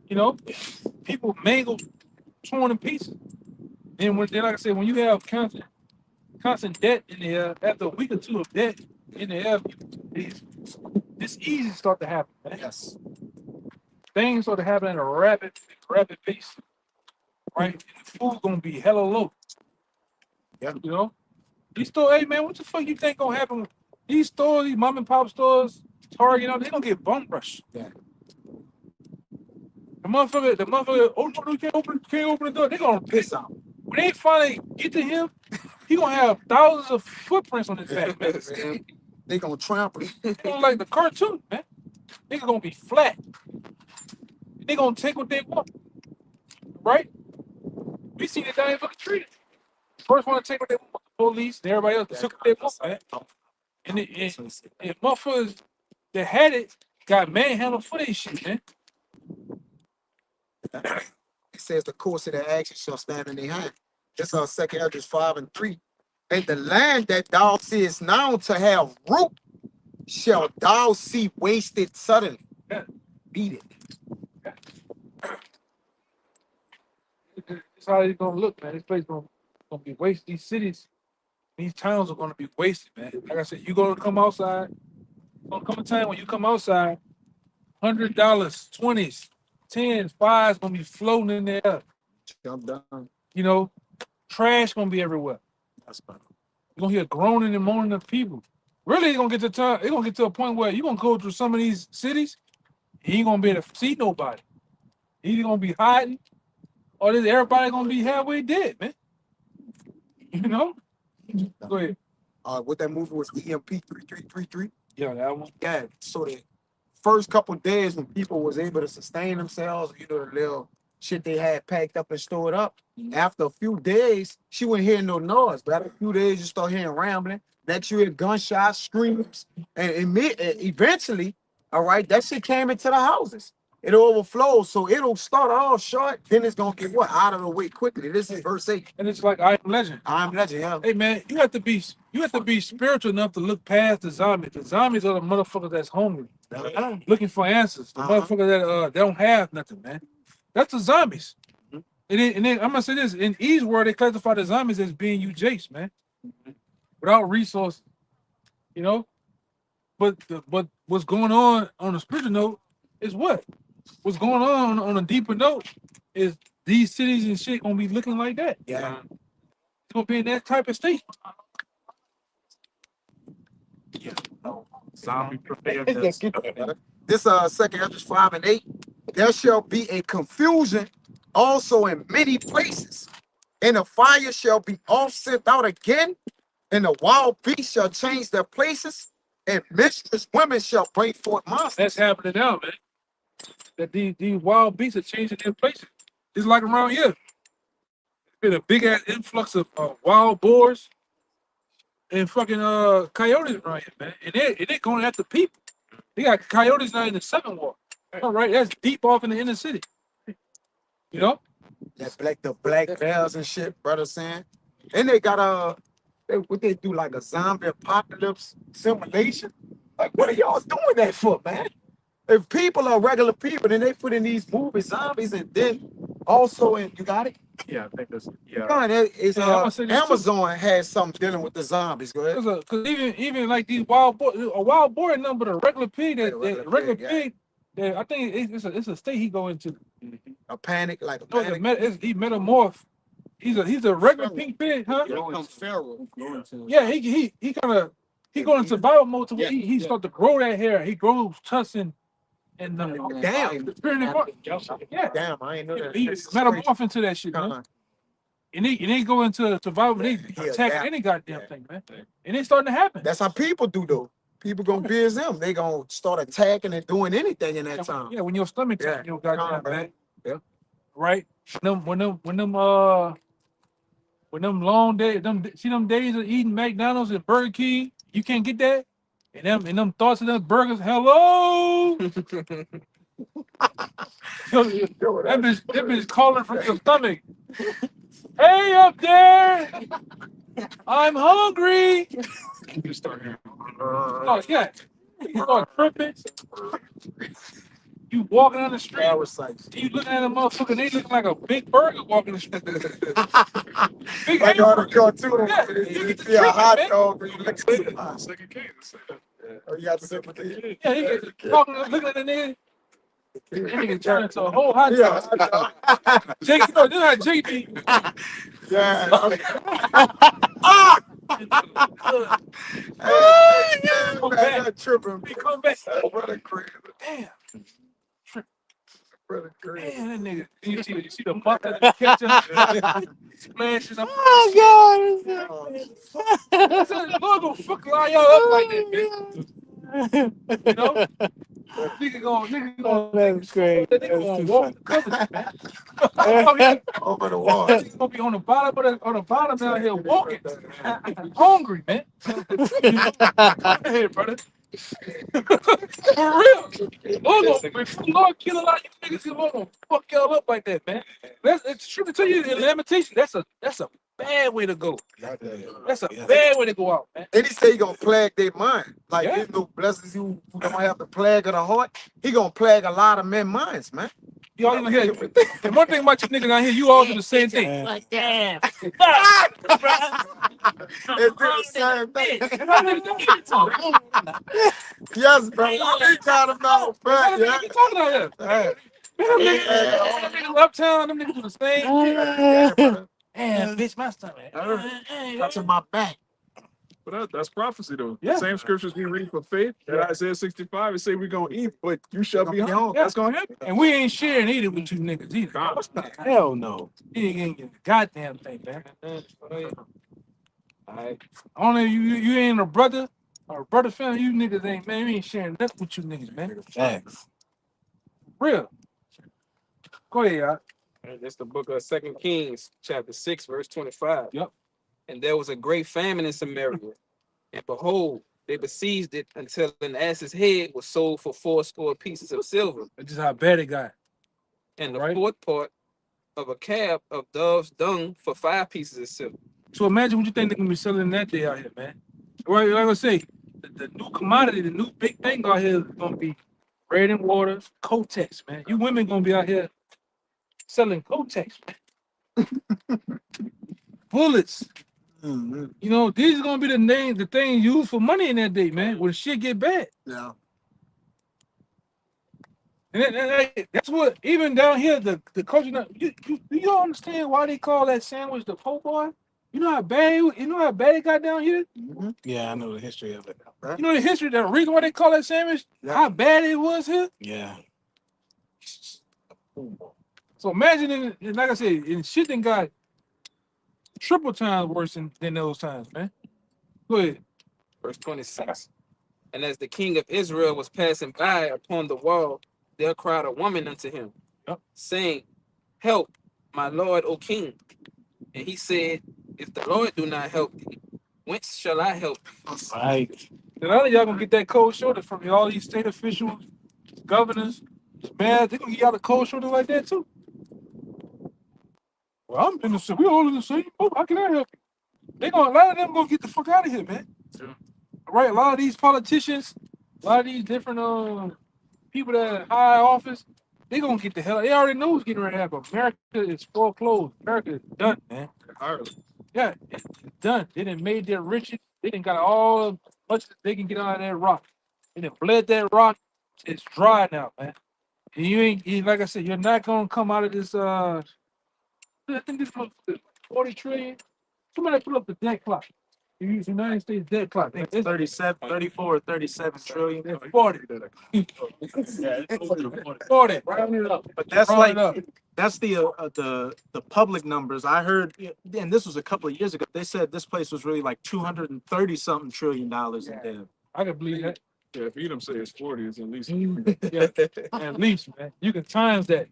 You know, people mangled, torn in pieces. And when, like I said, when you have constant debt in the air, after a week or two of debt in the air, it's easy to start to happen, man. Yes. Things start to happen at a rapid pace, right? And the food's gonna be hella low. Yeah. You know? These stores, hey man, what the fuck you think gonna happen? These stores, these mom and pop stores, Target, you know, they gonna get bum rushed. Yeah. The motherfucker, oh no, you can't open the door. They gonna Piss out. when they finally get to him, he gonna have thousands of footprints on his back, man. Man, they gonna trample. They gonna like the cartoon, man. Niggas gonna be flat. They gonna take what they want, right? We seen it down in fucking trees. First one to take what they want, the police, and everybody else took what they want, man. And motherfuckers that had it got manhandled for this shit, man. It says the course of their action shall stand in their hand. This is 2 Ezra 5:3. And the land that thou seest now to have root shall thou see wasted suddenly. Yeah. Beat it. It's how it's gonna look, man. This place gonna be wasted. These cities, these towns are gonna be wasted, man. Like I said, you gonna come outside. Gonna come a time when you come outside, $100, 20s, 10s, 5s gonna be floating in the air. Jump down. You know, trash gonna be everywhere. That's better. You're gonna hear groaning and moaning of people. Really, it's gonna get to time. It's gonna get to a point where you're gonna go through some of these cities, and you ain't gonna be able to see nobody. Either gonna be hiding, or this everybody gonna be halfway dead, man. You know? Go ahead. What that movie was EMP 3333. Yeah, that one. Yeah. So the first couple days when people was able to sustain themselves, you know, the little shit they had packed up and stored up. After a few days, she wouldn't hear no noise. But after a few days, you start hearing rambling. Next, you hear gunshots, screams, and eventually, all right, that shit came into the houses. It overflows, so it'll start off short, then it's gonna get what out of the way quickly. This is verse 8. And it's like I am legend. I'm legend, yeah. Hey man, you have to be spiritual enough to look past the zombies. The zombies are the motherfuckers that's hungry, looking for answers. The motherfuckers that they don't have nothing, man. That's the zombies. And then I'm gonna say this: in E's world, they classify the zombies as being you, Jace, man, without resources, you know. But what's going on the spiritual note is what? What's going on a deeper note is these cities and shit gonna be looking like that. Yeah. It's gonna be in that type of state. Zombie preparedness. This 2 Ezra 5:8. There shall be a confusion also in many places, and the fire shall be off sent out again, and the wild beasts shall change their places, and mistress women shall bring forth monsters. That's happening now, man. That these wild beasts are changing their places. It's like around here. There's been a big ass influx of wild boars and fucking coyotes around here, man. And they're going after people. They got coyotes now in the 7th ward. All right, that's deep off in the inner city. You know? That the black bears and shit, brother saying. And they got what they do, like a zombie apocalypse simulation. Like, what are y'all doing that for, man? If people are regular people, then they put in these movie zombies, and then also, and you got it? Yeah, I think that's yeah. God, it's Yeah, I'm gonna say this too. Amazon has something dealing with the zombies. Go ahead. Because even like these wild boar, a wild boar number, a regular pig, Yeah, that regular regular pig, yeah. pig, that I think it's a state he go into. A panic, like a No, panic. he metamorph. He's a regular pink pig, huh? Become feral. Yeah, he go into survival mode to where Yeah, he start to grow that hair. He grows tusks and Damn. yeah. Damn, I ain't know that. He This is metamorph into that shit, man. crazy. And they go into survival. They attack yeah. any goddamn thing, man. And it's starting to happen. That's how people do, though. People gonna be as them. They gonna start attacking and doing anything in that time. Yeah, when your stomach Yeah. your goddamn back. Yeah. Right? When them long days, them days of eating McDonald's and Burger King, you can't get that. And them thoughts of them burgers, hello. That bitch calling from your stomach. Hey up there, I'm hungry. You start hearing. Oh yeah, you start tripping. You walking down the street. You looking at a motherfucker, they looking like a big burger walking the street. Big Like on the hamburger. cartoon, Yeah, you you get the see a hot man. dog when you look at it. Second case. Oh, you got the second kid? Yeah, he get talking, looking at the nigga. That nigga turn into a whole hot Yeah, dog. hot dog. Jake, you know, this how Jake be. Yeah. Come Man, back. that tripping. He come back. Brother crazy. Damn. Brother crazy. Man, that nigga. You see the bucket of ketchup splashing up. Oh God. I said, the Lord gonna fuck all y'all up like that, man. You know? Nigga gonna That's great. that nigga That's gonna too walk funny. the covenant, man. Oh, yeah. Over the wall. Nigga gonna be on the bottom down here walking. Hungry, man. Hey, brother. For real. Lord kill a lot of you niggas, the Lord gonna fuck y'all up like that, man. It's true to tell you in lamentation, that's a bad way to go. That's a bad way to go out, man. Then he say he gonna plague their mind. Like Yeah. there's no blessings who don't have the plague of the heart. He gonna plague a lot of men's minds, man. You all even hear. And one thing about you niggas out here, you all do the same thing. Like Damn. They do the same thing. Yes, bro. He got him out, bro. What Yeah. you talking about here? Hey. Man, them niggas uptown, them niggas do the same. Yeah, brother. Damn, bitch, my stomach. Touching my back. But that's prophecy though. Yeah. The same scriptures we read for faith. That Isaiah 65 it say we're gonna eat, but you shall be Gonna be hungry. hungry. That's gonna happen. And we ain't sharing either with you niggas either. hell no. You ain't getting a goddamn thing, man. Alright. Only you ain't a brother or a brother family, you niggas ain't, man. We ain't sharing nothing with you niggas, man. Facts. Real. Go ahead, y'all. That's the book of 2 Kings, chapter 6, verse 25. Yep. And there was a great famine in Samaria. And behold, they besieged it until an ass's head was sold for 80 pieces of silver, That's just how bad it got. and the Right. fourth part of a cab of dove's dung for 5 pieces of silver. So imagine what you think they're gonna be selling that day out here, man. Right, like I say, the new commodity, the new big thing out here is gonna be bread and water, Kotex, man. You women gonna be out here selling Kotex, man. Bullets. Mm-hmm. You know, these are gonna be the things used for money in that day, man. When shit get bad. Yeah. And that's what even down here, the culture. Do you don't understand why they call that sandwich the po' boy? You know how bad it got down here? Mm-hmm. Yeah, I know the history of it. You know the history, the reason why they call that sandwich, Yeah. how bad it was here. Yeah. So imagine, like I said, and shit done got triple times worse than those times, man. Go ahead. Verse 26. And as the king of Israel was passing by upon the wall, there cried a woman unto him, Yep. saying, Help, my lord, O king. And he said, If the Lord do not help thee, whence shall I help thee? Right. And all of y'all gonna get that cold shoulder from all these state officials, governors, mayors. They gonna get y'all a cold shoulder like that too. Well, I'm innocent. We all in the same boat. How can I help you? A lot of them gonna get the fuck out of here, man. Yeah. Right? A lot of these politicians, a lot of these different people that are in high office, they gonna get the hell. They already know what's getting ready to happen. America is foreclosed. America is done, man. Ireland. Yeah, it's done. They done made their riches. They done got all much that they can get out of that rock. They done bled that rock. It's dry now, man. And like I said, you're not gonna come out of this. I think this was 40 trillion. Somebody put up the debt clock. The United States debt clock. I think it's 34 or 37 trillion. It's 40. 40. Round it up. But that's Round like it up. that's the public numbers. I heard, and this was a couple of years ago. They said this place was really like 230 something $1 trillion in debt. I can believe that. Yeah, if Edom say it's 40, it's at least Yeah, at least, man. You can times that.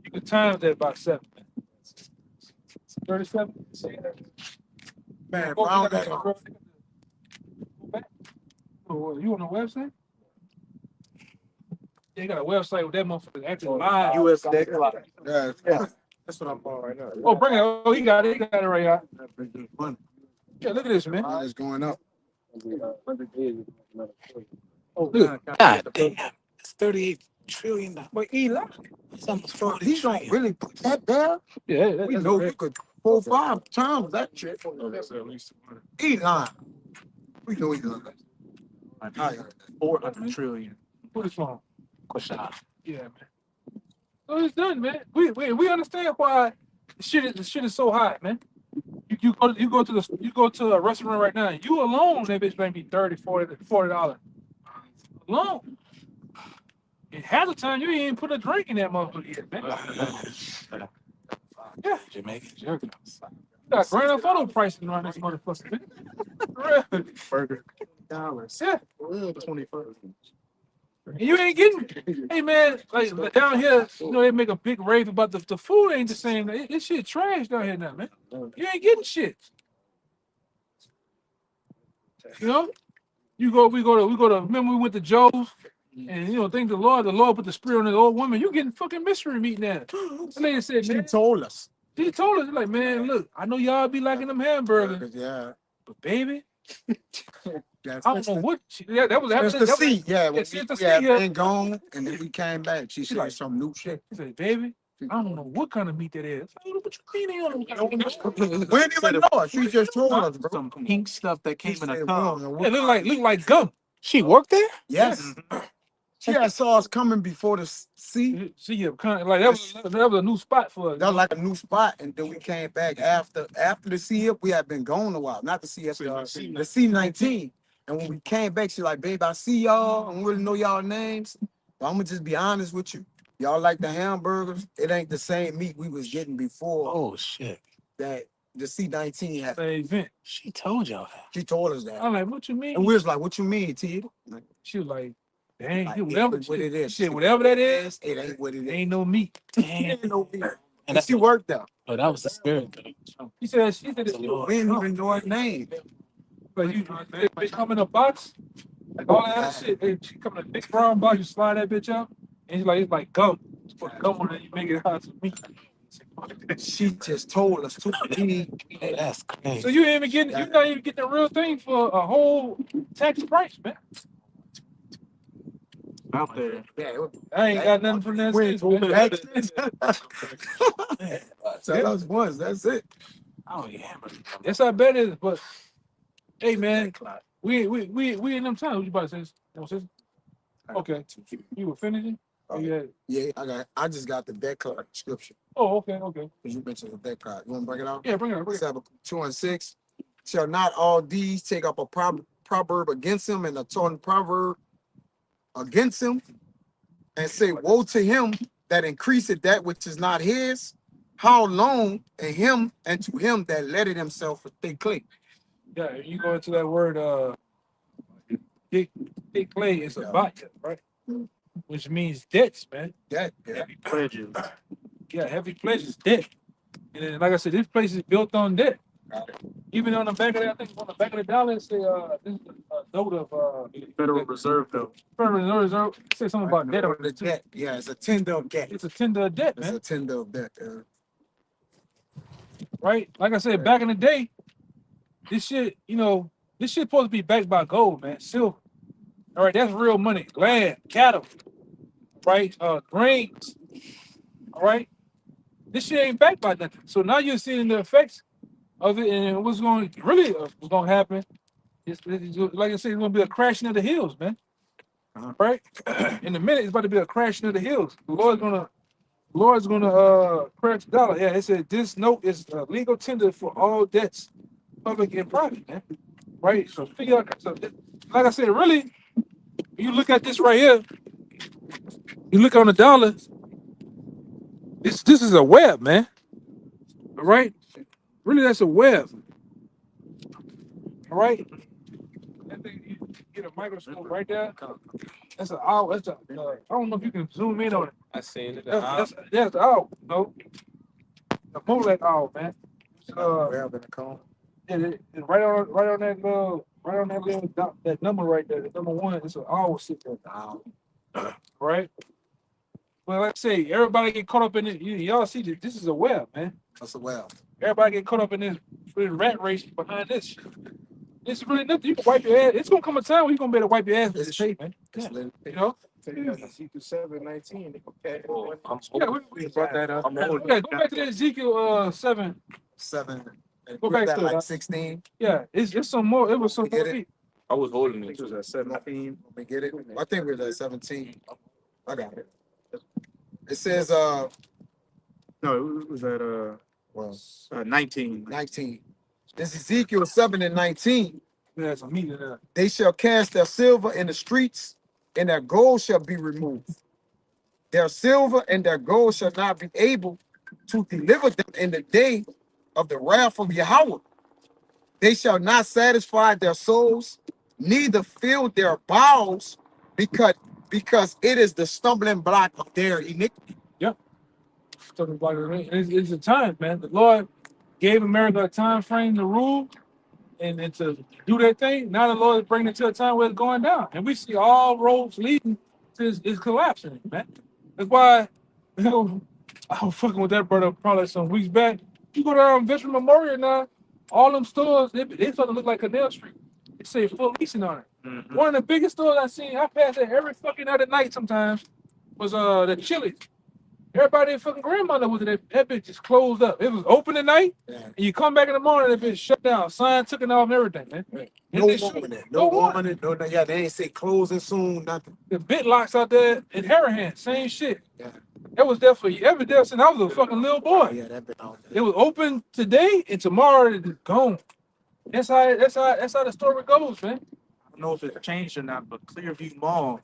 You can times that by 7. 37. Man, round that up. Oh, you on the website? Yeah, you got a website with that motherfucker actually live. US deck. Yeah, that's what I'm on right now. Oh, bring it. Oh, he got it. He got it right out. Yeah, look at this, man. It's going up. Oh, look. God damn. It's $38 trillion. But Eli. It's almost So 40 he don't trillion. really put that there. Yeah, We know you could 4-5 times that shit. Elon. We know Elon. 400 trillion. Put his phone. Question. Yeah, man. So it's done, man. We understand why the shit is so high, man. You go to a restaurant right now. You alone, that bitch might be $30, $40 alone. And half the time you ain't even put a drink in that motherfucker yet, man. Yeah, Jamaican jerky. you got grand Theft Auto pricing around this motherfucker, man. Really? Burger. Yeah. 21st. And you ain't getting, hey man, like down here, you know, they make a big rave about the food ain't the same. This shit trash down here now, man. You ain't getting shit. You know? We go to, remember we went to Joe's and you know, thank the Lord put the spirit on the old woman. You getting fucking mystery meat now. The lady said, She man, told us. she told us, like, man, look, I know y'all be liking them hamburgers, Yeah. but baby, That's I don't know what that was Since the sea, yeah, yeah, we since the had sea, yeah. been gone, and then we came back. She said like- some new shit. She said, baby, I don't know what kind of meat that is. I don't know what you mean. We didn't even know her. She just told us, bro. Some pink stuff that She came in a said, cup. "We don't know Yeah, what look like gum. She worked there? Yes. She had saw us coming before the sea. See, yeah, kind of like that was a new spot for us. That was like a new spot, and then we came back after the sea up. We had been gone a while, not the sea up, the C-19. And when we came back, she like, babe, I see y'all. I don't really know y'all names, but I'm gonna just be honest with you. Y'all like the hamburgers? It ain't the same meat we was getting before Oh shit. that the C-19 had. The event. She told y'all that. She told us that, I'm like, what you mean? and we was like, what you mean, T? Like, She was like, dang, it whatever ain't what it is. shit, whatever that is, It ain't what it is. ain't no meat. Ain't no meat. And And she worked out. Oh, that was the spirit. Though. She said it's Lord. We didn't even know her name. but you bitch come in a box, like all that other shit. She come in a big brown box, you slide that bitch out, and it's like gum. You put gum on it, you make it hot to meat. She just told us to be. Hey, that's crazy. So you're not even getting the real thing for a whole tax price, man. out there. Yeah, I ain't got nothing from that we sense, man. Tell us once. That's it. Oh yeah. That's how bad it is, but hey man, we in them times. What you about to say? No, sis? Okay. You were finishing? Oh, yeah. Yeah, I just got the debt card description. Oh, okay, okay. Because you mentioned the debt card. You want to bring it out? Yeah, bring it up. Bring it up. 2-6. Shall not all these take up a proverb against him and a torn proverb against him and say, woe to him that increaseth that which is not his? How long and him and to him that letted himself for thick clay? Yeah, you go into that word thick clay is a batya, right? Which means debts, man. That, yeah. Heavy pledges. Yeah, heavy pledges, debt. And then, like I said, this place is built on debt. Even on the back of that, I think on the back of the dollar, it say this is a note of Federal Reserve though. Federal Reserve. It says something about debt on The it too. debt. Yeah, it's a tender of debt. It's a tender of debt, It's man. a tender of debt. Right? Like I said, back in the day, this shit, this shit supposed to be backed by gold, man. Silver. All right, that's real money. Land, cattle, right? Grains. All right. This shit ain't backed by nothing. So now you're seeing the effects of it, and what's going to happen is, like I said, it's going to be a crashing of the hills, man. Right? In a minute, it's about to be a crashing of the hills. The Lord's gonna crash the dollar. Yeah, it said this note is legal tender for all debts, public and private, man. Right? So figure out. So, like I said, really, you look at this right here. You look on the dollar. This is a web, man. All right. Really, that's a web. All right. That thing, you get a microscope right there. That's an owl. That's I don't know if you can zoom in on it. I seen it. That's the owl. No, the Molech owl, man. Well, in the cone. And right on that right on that little that number right there, the number 1, it's an hour sit there. Right? Well, like I say, everybody get caught up in it. Y'all see that this is a web, man. That's a well. Everybody get caught up in this rat race behind this shit. It's really nothing. You can wipe your ass. It's gonna come a time where you're gonna be able to wipe your ass with this tape, man. It's Yeah. lit. You know? Ezekiel 7:19. Yeah, We brought that up. yeah, go back to that Ezekiel 7. 7. And Go put back that to it, like huh? 16. Yeah, it's some more. It was some Get more. it? feet. I was holding it. It was at 17. Let me get it. I think we're at 17. I got it. It says No, it was at well 19. 19. This is Ezekiel 7 and 19. Yeah, some meat in there. They shall cast their silver in the streets, and their gold shall be removed. Their silver and their gold shall not be able to deliver them in the day of the wrath of Yahweh. They shall not satisfy their souls, neither fill their bowels, because it is the stumbling block of their iniquity. Talking about it. It's a time, man. The Lord gave America a time frame to rule and to do that thing. Now the Lord is bringing it to a time where it's going down, and we see all roads leading to it's collapsing, man. That's why I was fucking with that brother probably some weeks back. You go down Veteran Memorial now, all them stores they starting to look like Canal Street. It say full leasing on it. One of the biggest stores I seen, I passed it every fucking other night sometimes, was the Chili's. Everybody fucking grandmother was there. That bitch just closed up. It was open at night, and you come back in the morning, that bitch shut down. Sign took it off and everything, man. No warning. No warning. No, yeah, they ain't say closing soon, nothing. The bit locks out there in Harahan, same shit. Yeah. That was definitely ever there since I was a fucking little boy. Yeah, that been out there. It was open today and tomorrow it's gone. That's how the story goes, man. I don't know if it's changed or not, but Clearview Mall,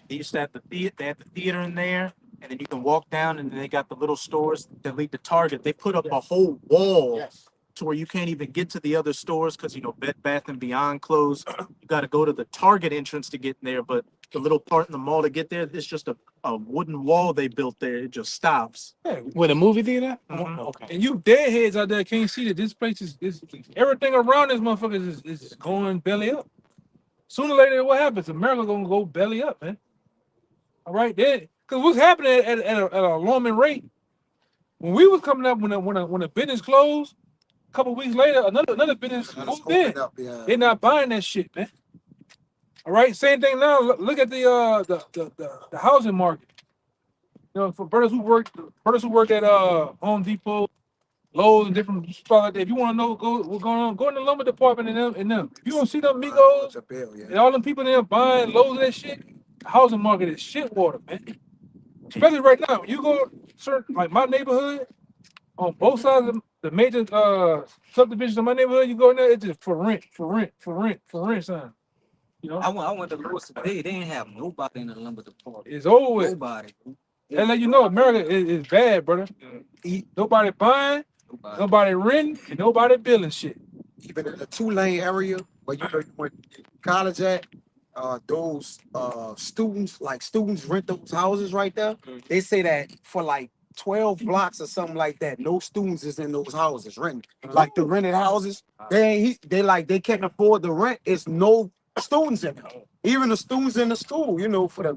they used to have they had the theater in there, and then you can walk down, and then they got the little stores that lead to Target. They put up a whole wall to where you can't even get to the other stores because Bed Bath and Beyond closed. You got to go to the Target entrance to get in there, but the little part in the mall to get there, it's just a wooden wall they built there. It just stops. Yeah. With a movie theater? Mhm. Okay. And you deadheads out there can't see that this place is everything around this motherfucker is going belly up. Sooner or later, what happens? America gonna go belly up, man. All right, then, because what's happening at an alarming rate? When we was coming up, when the business closed, a couple weeks later, another business moved in. They're not buying that shit, man. All right, same thing now. Look at the housing market. For brothers who work at Home Depot, Lowe's, and different spots like that. If you want to know what's going on, go in the lumber department and them. If you don't see them Migos and all them people there buying loads of that shit, the housing market is shit water, man. Especially right now, when you go certain like my neighborhood, on both sides of the major subdivisions of my neighborhood, you go in there, it's just for rent, son. I went to Lewis today. They didn't have nobody in the lumber department. It's over with. Nobody. They let you know America is bad, brother. Nobody buying, nobody renting, and nobody building shit. Even in the 2-lane area where you went to college at, those students rent those houses right there. They say that for like 12 blocks or something like that, no students is in those houses renting. Like the rented houses, they can't afford the rent. It's no students in there. Even the students in the school, for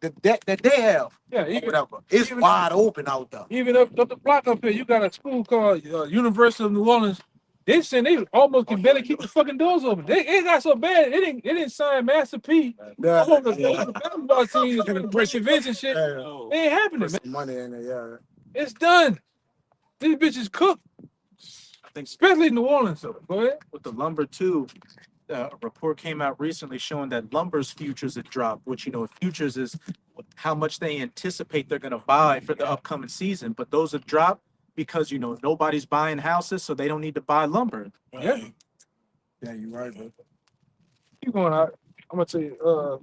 the debt that they have. Yeah, whatever. It's wide open out there. Even up the block up here, you got a school called University of New Orleans. They said they almost can barely keep the fucking doors open. It got so bad. They didn't sign Master P. The basketball team and events and shit. It ain't happening, man. Money in there, It's done. These bitches cook. I think Especially New Orleans. So go ahead. with the lumber too, a report came out recently showing that lumber's futures had dropped, which futures is how much they anticipate they're going to buy for the upcoming season. But those have dropped because nobody's buying houses, so they don't need to buy lumber. Yeah. Yeah, you're right, bro. You going out? I'm gonna tell you.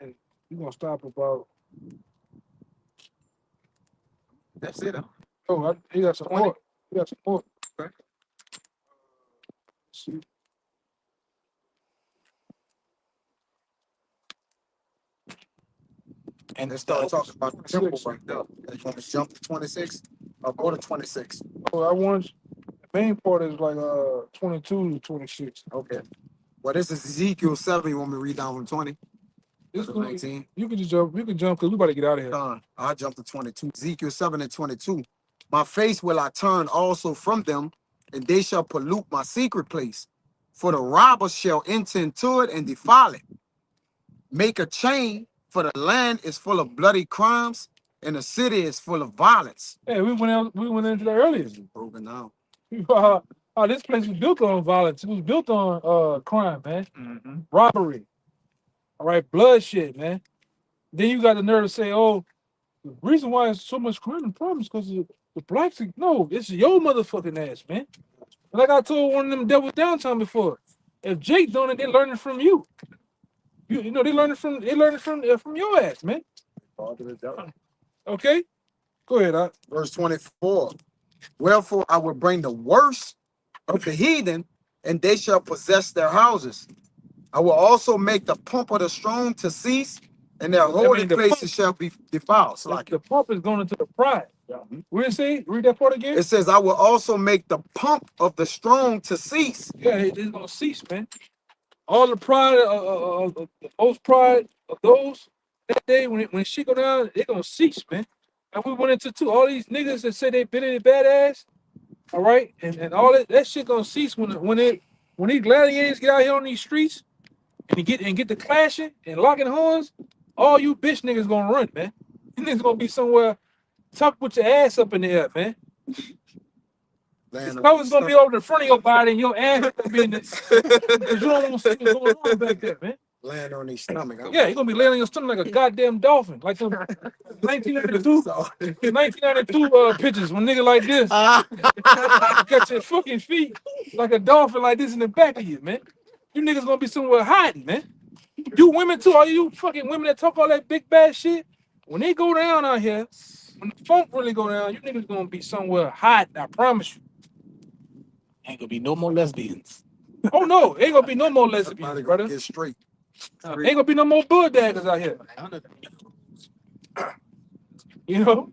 And you gonna stop about. That's it. Oh, you got some more. You got some more. Okay. See. And let's start talking about the temple right there. You want to jump to 26? Or go to 26? Oh, I want the main part is like 22 to 26. Okay. Well, this is Ezekiel 7. You want me to read down from 20 This to cool. 19? You can just jump. You can jump because we about to get out of here. I'll jump to 22. Ezekiel 7 and 22. My face will I turn also from them, and they shall pollute my secret place. For the robbers shall enter into it and defile it. Make a chain, for the land is full of bloody crimes, and the city is full of violence. Hey, we went out. We went into that earlier. Broken down. This place was built on violence. It was built on crime, man. Mm-hmm. Robbery. All right, bloodshed, man. Then you got the nerve to say, "Oh, the reason why it's so much crime and problems because the blacks." No, it's your motherfucking ass, man. Like I told one of them devils downtown before, if Jake doing it, they learning from you. You know they learning from your ass, man. Okay, go ahead. Verse 24. Wherefore I will bring the worst of the heathen, and they shall possess their houses. I will also make the pump of the strong to cease, and their holy places shall be defiled. So the pump is going into the pride. What did it say? Read that part again. It says, I will also make the pump of the strong to cease. Yeah, it's going to cease, man. All the pride of the most pride of those that day when shit go down, it going to cease, man. And we went into all these niggas that say they been in the badass, all right, and all that shit gonna cease when these gladiators get out here on these streets and get the clashing and locking horns. All you bitch niggas gonna run, man. You niggas gonna be somewhere, tuck with your ass up in the air, man. I was gonna be over the front of your body and your ass gonna be in the because you don't want to see what's going on back there, man. Land on his stomach. Yeah, you're gonna be laying on your stomach like a goddamn dolphin, like the 1992 pictures when nigga like this got your fucking feet like a dolphin like this in the back of you, man. You niggas gonna be somewhere hiding, man. You women too, all you fucking women that talk all that big bad shit. When they go down out here, when the funk really go down, you niggas gonna be somewhere hiding. I promise you. Ain't gonna be no more lesbians. Oh no, ain't gonna be no more lesbians, brother. Get straight. Ain't gonna be no more bulldaggers out here. You know,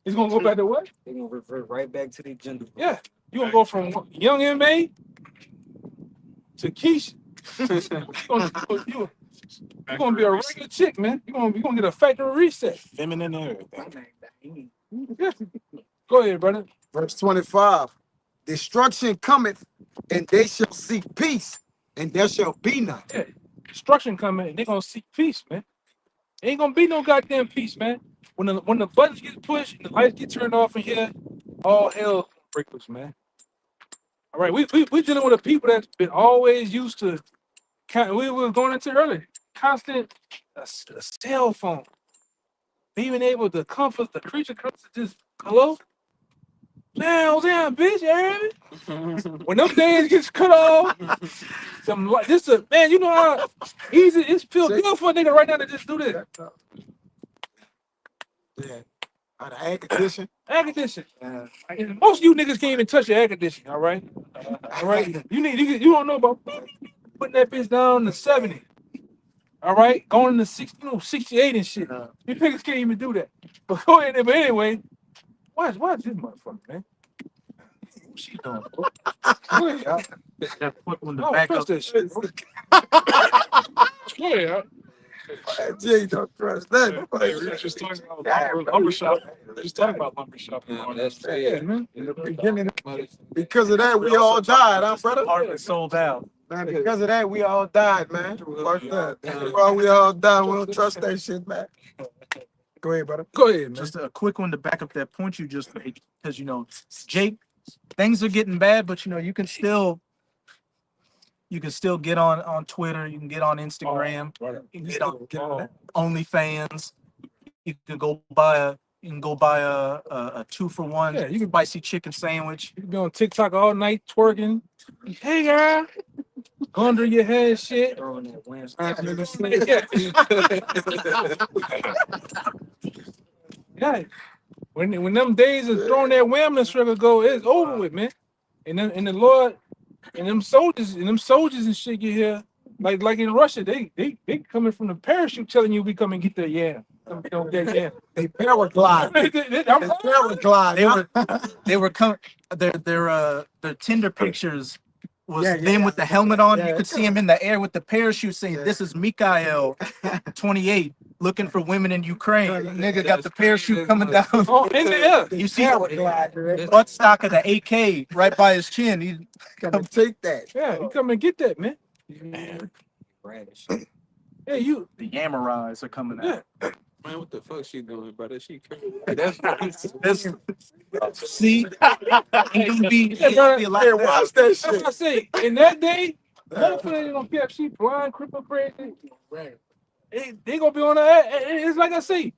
it's gonna go back to what? They're gonna revert right back to their gender. Yeah, you gonna go from young MA to Keisha. You're gonna be a regular chick, man. You're gonna get a factory reset. Feminine and everything. Go ahead, brother. Verse 25. Destruction cometh, and they shall seek peace, and there shall be none. Yeah. Destruction coming, and they're gonna seek peace, man. Ain't gonna be no goddamn peace, man. When the buttons get pushed and the lights get turned off in here, all hell breaks loose, man. All right, we dealing with a people that's been always used to. We were going into earlier, constant a cell phone, being able to comfort the creature comes to just hello. Damn, bitch, you heard me? When them days gets cut off, man, you know how easy it feels good for a nigga right now to just do this. Yeah. The air condition. Air condition. Most of you niggas can't even touch your air condition, all right? All right? You don't know about putting that bitch down to 70. All right? Going to 68 and shit. You niggas can't even do that. But go ahead, but anyway. Why is this motherfucker, man? What's she doing? Go ahead, y'all. That foot on the back of that shit. Go ahead, y'all. Jay don't trust that. We were just talking about lumber shop. Just talking about lumber shop. Yeah, man. In the beginning, because of that, we all died, huh, brother? apartment sold out. Man, because of that, we all died, man. Fuck that. Well, we all died. We don't trust that shit, man. Go ahead, brother. Go ahead, man. Just a quick one to back up that point you just made, because Jake, things are getting bad, but you can still get on Twitter, you can get on Instagram, you can get on OnlyFans, you can go buy a 2-for-1 Yeah, you can spicy chicken sandwich. You can be on TikTok all night twerking. Hey, girl. Go under your head and shit. Yeah. When them days of throwing that whammy sugar go, it's over with, man. And the Lord and them soldiers and shit get here. Like in Russia, they coming from the parachute telling you we come and get the They don't get They paraglide. They were coming. Their Tinder pictures was Yeah, them yeah, with the helmet on. yeah. You could see him in the air with the parachute saying, "This is Mikhail, 28, looking for women in Ukraine." Nigga got the parachute coming down. Oh, in the air. You see Paraglider. butt stock of the AK right by his chin. He Come and take that. Yeah, you come and get that, man. Yeah, you. the Yammerize are coming Yeah. out. Man, what the fuck she doing, brother? She crazy. That's see, he gonna be, Yeah, brother. be a lot Hey, better. watch that That's what I shit. say. In that day, motherfucker ain't gonna care if she blind, crippled, crazy. They gonna be on her. It's like I say.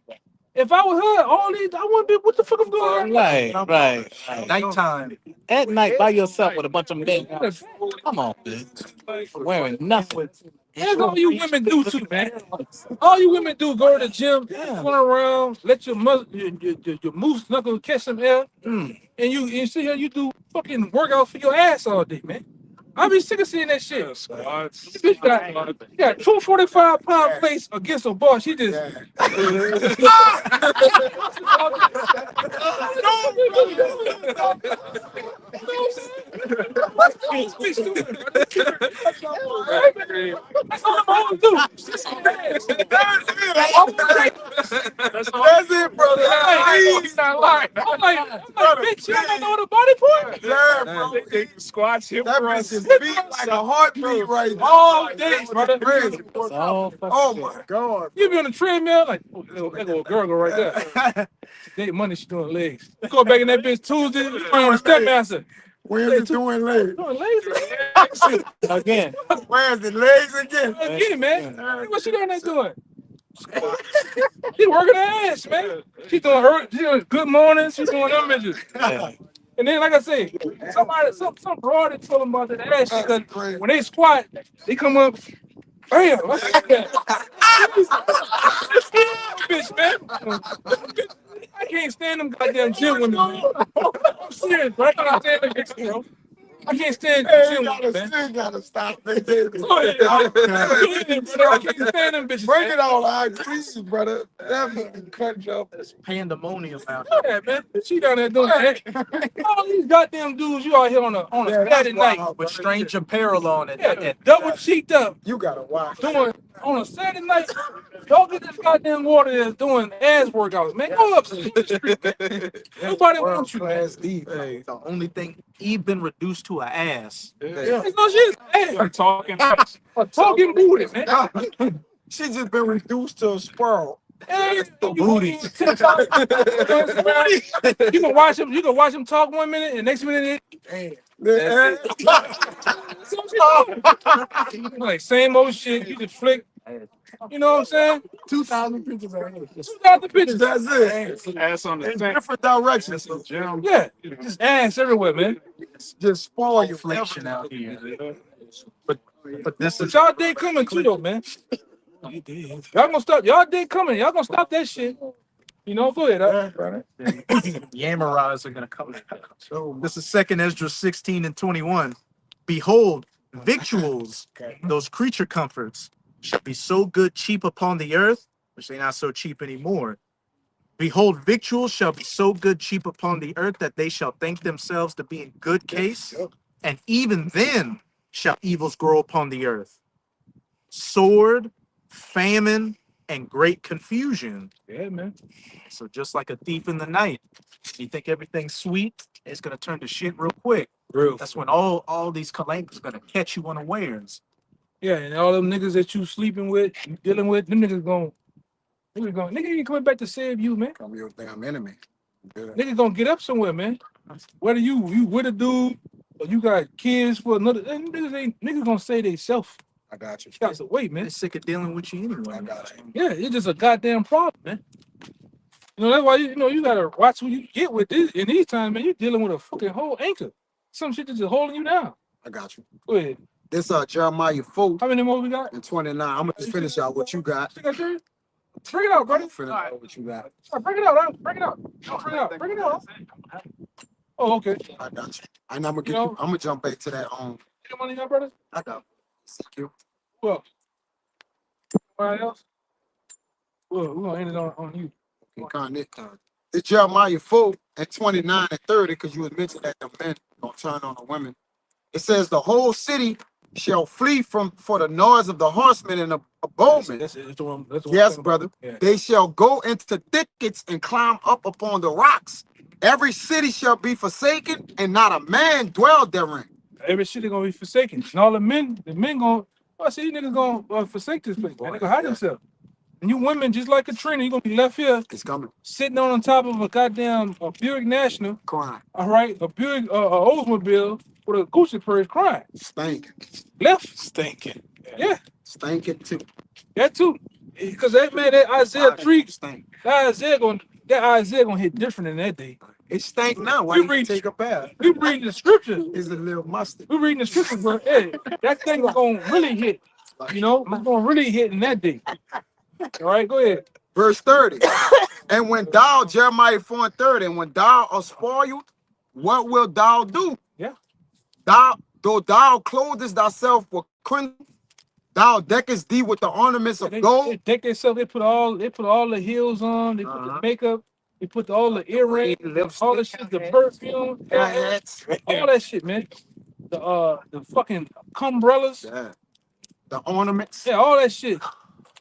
If I was her, all these, I wouldn't be. What the fuck I'm doing? Right. Nighttime. At night by yourself with a bunch of men. Come on, bitch. Wearing nothing. That's all you women do too, man. All you women do, go to the gym, run around, let your moose knuckles catch some air, and you sit here, you do fucking workout for your ass all day, man. I be sick of seeing that shit. This bitch got 245-pound face against a bar. She just. That's all I'm gonna do. That's it, brother. I'm like, bitch, you don't know the body part? Yeah, bro. Squats, hip That thrusts. bitch is beat like a heartbeat right now. All day, brother. Crazy. That's all fucking Oh shit. my God. You be on the treadmill, like, oh, that little girl go right there. Today, Monday, she doing legs. You go back in that bitch Tuesday, you on the Stepmaster. Where's it doing legs? Doing legs Again. Where's the legs again? again, man. What she doing there doing? She working her ass, man. She doing good mornings. She doing them bitches. Yeah. And then, like I say, some broad that told them about that ass shit. 'Cause Crazy. when they squat, they come up. Bam! Bitch, man. I can't stand them goddamn gym women, man. I'm serious, bro. I can't stand them bitches, bro. I can't stand Hey, gym you women, man. still gotta stop it. I can't stand them bitches. Break man. it all out, please, brother. That fucking cut you off. Pandemonium out Yeah, man. She down there doing that. All these goddamn dudes, you out here on a Yeah, that's Saturday night. wild, with brother. strange apparel on it. Yeah, double cheeked up, You gotta watch. doing on a Saturday night. Y'all get this goddamn water that's doing ass workouts, man. Go up the street, man. Nobody wants you, man. Class D. Hey, the only thing Eve been reduced to an ass. It's no shit. Hey, I'm talking. a talking booty, man. She just been reduced to a sparrow. Hey, The booty. TikTok. You can watch him. You can watch him talk 1 minute, and next minute, like same old shit. You just flick. You know what I'm saying? 2,000 pictures of her. 2,000 pictures. That's it. Ass on the In sink. different directions. Gym. Yeah, just ass everywhere, man. Just spoil your Inflation out here. But this But is y'all day coming too, though, man. Y'all gonna stop. Y'all day coming. Y'all gonna stop that shit. You know, go ahead. Yammerize are gonna come. This is 2nd Esdras 16 and 21. Behold, victuals, those creature comforts, shall be so good cheap upon the earth, which they not so cheap anymore. Behold, victuals shall be so good cheap upon the earth that they shall think themselves to be in good case, and even then shall evils grow upon the earth. Sword, famine, and great confusion. Yeah, man. So just like a thief in the night, you think everything's sweet, it's gonna turn to shit real quick. That's when all these calamities gonna catch you unawares. Yeah, and all them niggas that you sleeping with, you dealing with, them niggas going, nigga ain't coming back to save you, man. I'm your damn enemy. Niggas gonna get up somewhere, man. Whether you with a dude or you got kids for another, niggas gonna say they self. I got you. Got to wait, man. They're sick of dealing with you anyway. I got you. Yeah, it's just a goddamn problem, man. You know, that's why you gotta watch who you get with this. In these times, man, you're dealing with a fucking whole anchor. Some shit that's just holding you down. I got you. Go ahead. This Jeremiah 4 How many more we got? and 29. I'm gonna just finish out what you got. Still got yours? Bring it out, brother. Finish out what you got. Bring it out. Bring it out. Bring it out. Oh, okay. I got you. And I'm gonna get You know- I'm gonna jump back to that Any money, y'all, brother? I got you. Well, anybody else? Well, we're gonna end it on you. Incarnate. It's Jeremiah 4 and 29 and 30, because you had mentioned that the men gonna turn on the women. It says the whole city shall flee for the noise of the horsemen and the bowmen. That's the one. That's the one I'm Yes, talking brother. about. Yeah. They shall go into thickets and climb up upon the rocks. Every city shall be forsaken, and not a man dwell therein. Every city gonna be forsaken. And all the men gonna, I see these niggas gonna forsake this place, man. They gonna hide themselves. And you women, just like Katrina, you gonna be left here It's coming. sitting on top of a goddamn Buick National, Crying. all right, a Buick Oldsmobile with a Gucci purse crying. Stinking. Left. Stinking. Yeah, Stinking too. that too. Because that man, that Isaiah 3, Stink. that Isaiah gonna hit different in that day. It stank now. Why We you read- take a bath? We reading the scriptures. It's a little mustard. We reading the scriptures, bro. Hey, that thing is gonna really hit. You know, it's gonna really hit in that day. All right, go ahead. Verse 30. And when thou, Jeremiah 4:30, and when thou art spoiled, what wilt thou do? Yeah. Though thou clothest thyself with crimson, thou deckest thee with the ornaments of They gold. deck themselves. They put all the heels on. They put the makeup. They put all the earrings, all the shit, the perfume, Hats. all that shit, man. The fucking umbrellas. Yeah. The ornaments. Yeah, all that shit.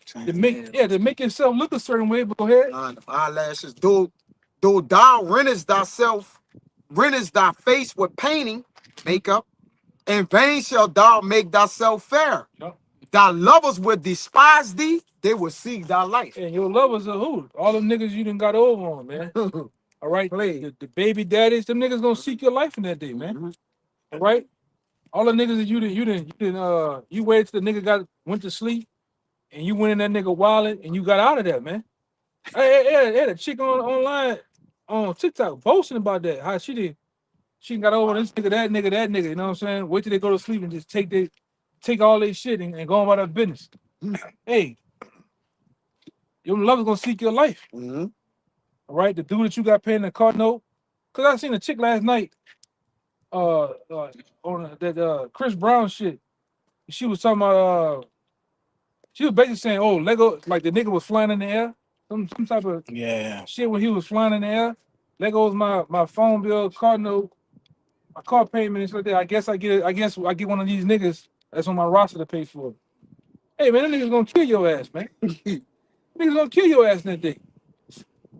To make yourself look a certain way. But go ahead. The eyelashes. Though thou rentest thy face with painting, makeup, in vain shalt thou make thyself fair. Yep. Thy lovers will despise thee, they will seek thy life. And your lovers are who? All them niggas you done got over on, man. All right, the baby daddies, them niggas gonna seek your life in that day, man. All right, all the niggas that you waited till the nigga went to sleep, and you went in that nigga wallet and you got out of there, man. I had a chick online on TikTok boasting about that. How she got over this nigga, that nigga. You know what I'm saying? Wait till they go to sleep and just take all their shit and go about their business. Hey, your lover's gonna seek your life. Mm-hmm. All right, the dude that you got paying the car note. Cause I seen a chick last night, on that Chris Brown shit. She was talking about she was basically saying, oh, Lego, like the nigga was flying in the air, some type of shit when he was flying in the air. Lego was my phone bill, car note, my car payment and shit like that. I guess I get one of these niggas that's on my roster to pay for it. Hey man, that nigga's gonna kill your ass, man. Niggas gonna kill your ass in that day.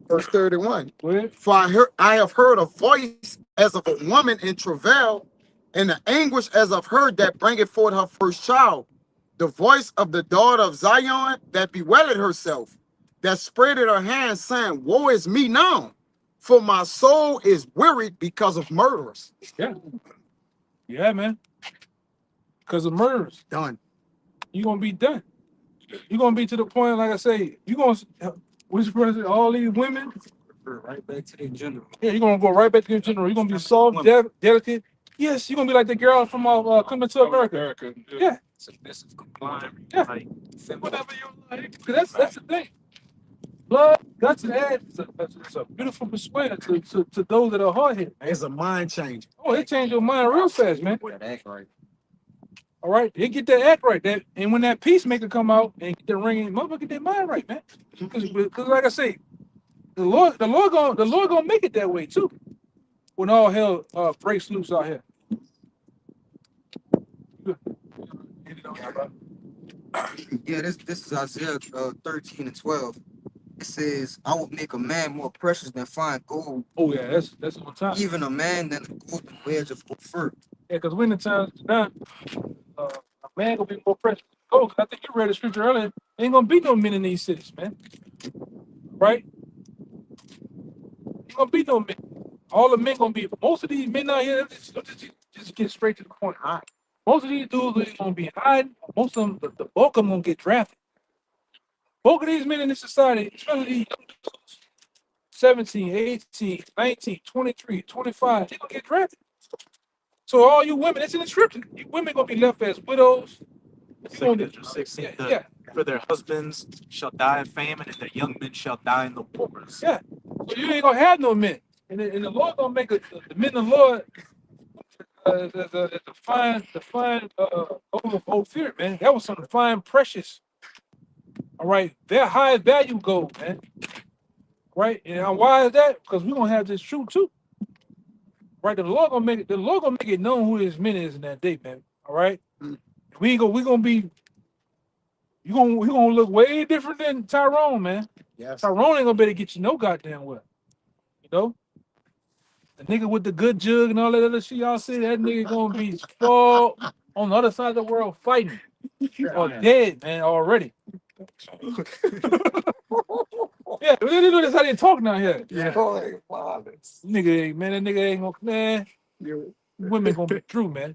Verse 31. What? For I have heard a voice as of a woman in travail, and the anguish as of her that bringeth forth her first child. The voice of the daughter of Zion that bewailed herself, that spreaded her hands, saying, woe is me now, for my soul is wearied because of murderers. Yeah, man. Because of murders. Done. You're gonna be done. You're gonna be to the point, like I say, you're gonna which person, all these women, Right back to the general. yeah, you're gonna go right back to your general. You're gonna be soft, delicate. Yes, you're gonna be like the girl from Coming to America. Yeah. Submissive, compliant, Yeah. like Whatever you like. 'Cause that's the thing. Blood, guts, and ass is a beautiful persuader to those that are hard hit. It's a mind change. Oh, it changed your mind real fast, man. that act right. All right, they get that act right. And when that peacemaker come out and get the ring, motherfucker, get their mind right, man. Because like I say, the Lord gonna make it that way too. When all hell breaks loose out here. Yeah, this is Isaiah 13 and 12. It says, I will make a man more precious than fine gold, Oh yeah, that's on time. even a man than a golden wedge of fur. Yeah, because when the time's done, a man gonna be more precious. Oh, I think you read the scripture earlier. Ain't gonna be no men in these cities, man. Right? Ain't gonna be no men. All the men gonna be. Most of these men out here, just get straight to the point. All right. Most of these dudes are gonna be hiding. Most of them, the bulk of them gonna get drafted. Bulk of these men in this society, especially these young dudes, 17, 18, 19, 23, 25, they gonna get drafted. So all you women, it's in the scripture. You women gonna be left as widows. Second 16, Yeah. for their husbands shall die of famine, and their young men shall die in the wars. Yeah. So you ain't gonna have no men. And the Lord gonna make the men of the Lord the fine old fear, man. That was some fine precious. All right, they're high value gold, man. Right? And why is that? Because we're gonna have this truth too. right? The Lord gonna make it known who his men is in that day, man. All right. We gonna be we gonna look way different than Tyrone, man. Yes. Tyrone ain't gonna be able to get you no goddamn well. You know? The nigga with the good jug and all that other shit y'all see, that nigga gonna be far on the other side of the world fighting. Or dead, man, already. Yeah, that's how they talk now here. Yeah. Nigga ain't, man, that nigga ain't gonna, man. Women gonna be through, man.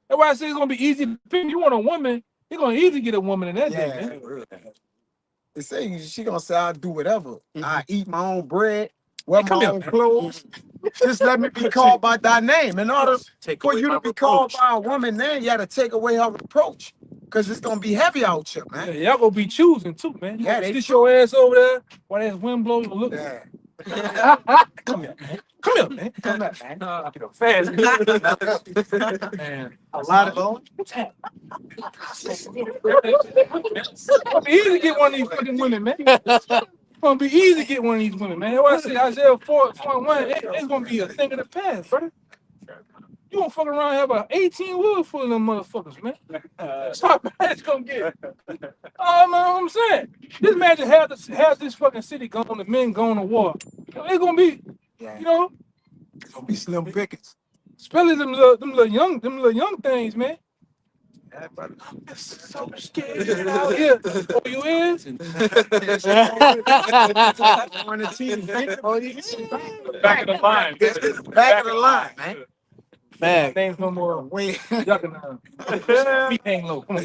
That's why I say it's gonna be easy to pick. You want a woman, you're gonna easily get a woman in that day, man. They say she gonna say I'll do whatever. I eat my own bread, wear Hey, come my here, own man. clothes. Just let me be called by thy name. In order Take for away you my to be called reproach. by a woman name, you gotta take away her reproach. Cause it's gonna be heavy out here, Yeah, man. y'all gonna be choosing too, man. You Yeah, gonna they sit your ass over there while that wind blows. Look, Yeah. come here, man. Come here, man. Come here, man. Get up fast, man. A lot of What's happening? It's gonna be easy to get one of these fucking women, man. It's gonna be easy to get one of these women, man. That's why I say Isaiah 4:1, it's gonna be a thing of the past, brother. You gonna fuck around and have an 18 wheel full of them motherfuckers, man. That's how bad it's gonna get. Oh man, I'm saying. Just imagine have this fucking city going, the men going to war. It's gonna be, you know, it's gonna be slim pickings. especially them little young things, man. Yeah, brother. I'm so scared out here. Oh, you is? On the team. Back of the line. Back of the line, man. My name's no more. Wait. Y'all can feet hang low. Come on.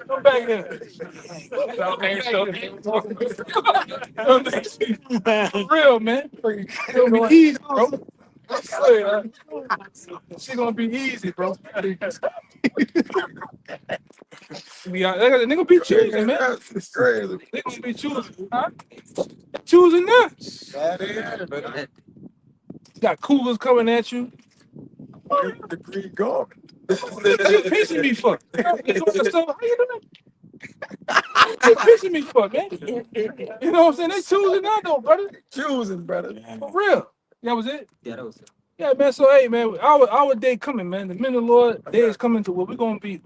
Come back here. For real, man. It's gonna be easy, bro. I swear, it's gonna be easy, bro. They're gonna be choosing, man. It's crazy. They're gonna be choosing, huh? Choosing now. That is, but You got cougars coming at you. the green garment. What you pissing me for? How you doing? You pissing me for, man? You know what I'm saying? They choosing now, though, brother. Choosing, brother. For real. That was it. Yeah, that was it. Yeah, man. So hey, man, our day coming, man. The men of the Lord day is coming to where we're gonna be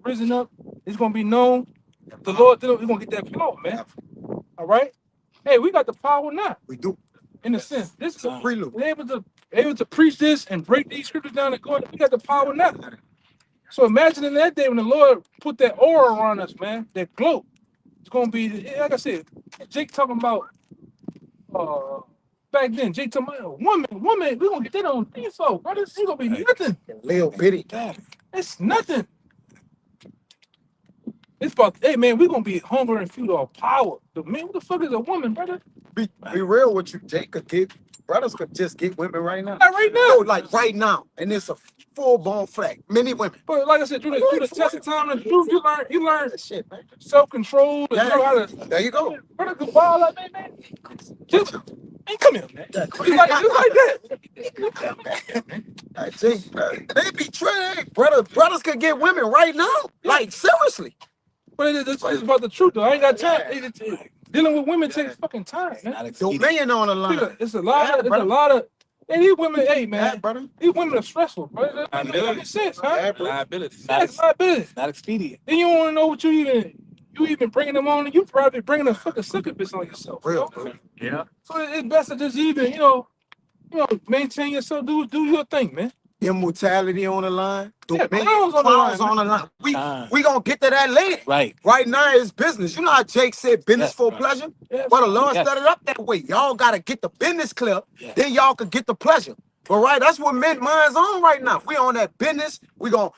risen up. It's gonna be known. The Lord, we're gonna get that power, man. All right. Hey, we got the power now. We do. In a sense, this is a Prelude. we're able to preach this and break these scriptures down and go. We got the power now. So imagine in that day when the Lord put that aura around us, man, that glow. It's gonna be like I said. Jake talking about back then. Jake talking about woman. We gonna get that on default, brother. It's gonna be nothing. Little bitty. It's nothing. It's about, hey man, we're gonna be hungry and fuel our power. The man, what the fuck is a woman, brother? Be real with you. Jake could get, brothers could just get women right now. Not right now. No, like right now. And it's a full-blown fact. Many women. But like I said, through the test of time and truth, you learn That shit, man. self-control. And know how to, There you go. brother, good ball up, man. Just, man, come here, man. Just like that. Hey, Jake, they be trying. Brothers could get women right now. Like, seriously. But it's about the truth, though. I ain't got time. Dealing with women takes fucking time, man. Dominion on the line. It's a lot of. Hey, these women, hey man, Yeah, brother. these women are stressful, bro. That doesn't make sense, huh? Yeah, bro. Liability. That's liability. Not expedient. Then you don't want to know what you even bringing them on, and you probably bringing a fucking succubus on yourself. Real, You know? bro. Yeah. So it's best to just even, maintain yourself, do your thing, man. Immortality on the line. Yeah, Dominion. crowns on the Crowns line, on the line. Time. We gonna get to that later. Right. Right now it's business. You know how Jake said business Yes, for right. pleasure? Yeah, Well, the Lord Yes. set it up that way. Y'all gotta get the business clear, Yes. then y'all can get the pleasure. But right, that's what men minds on right now. We on that business. We're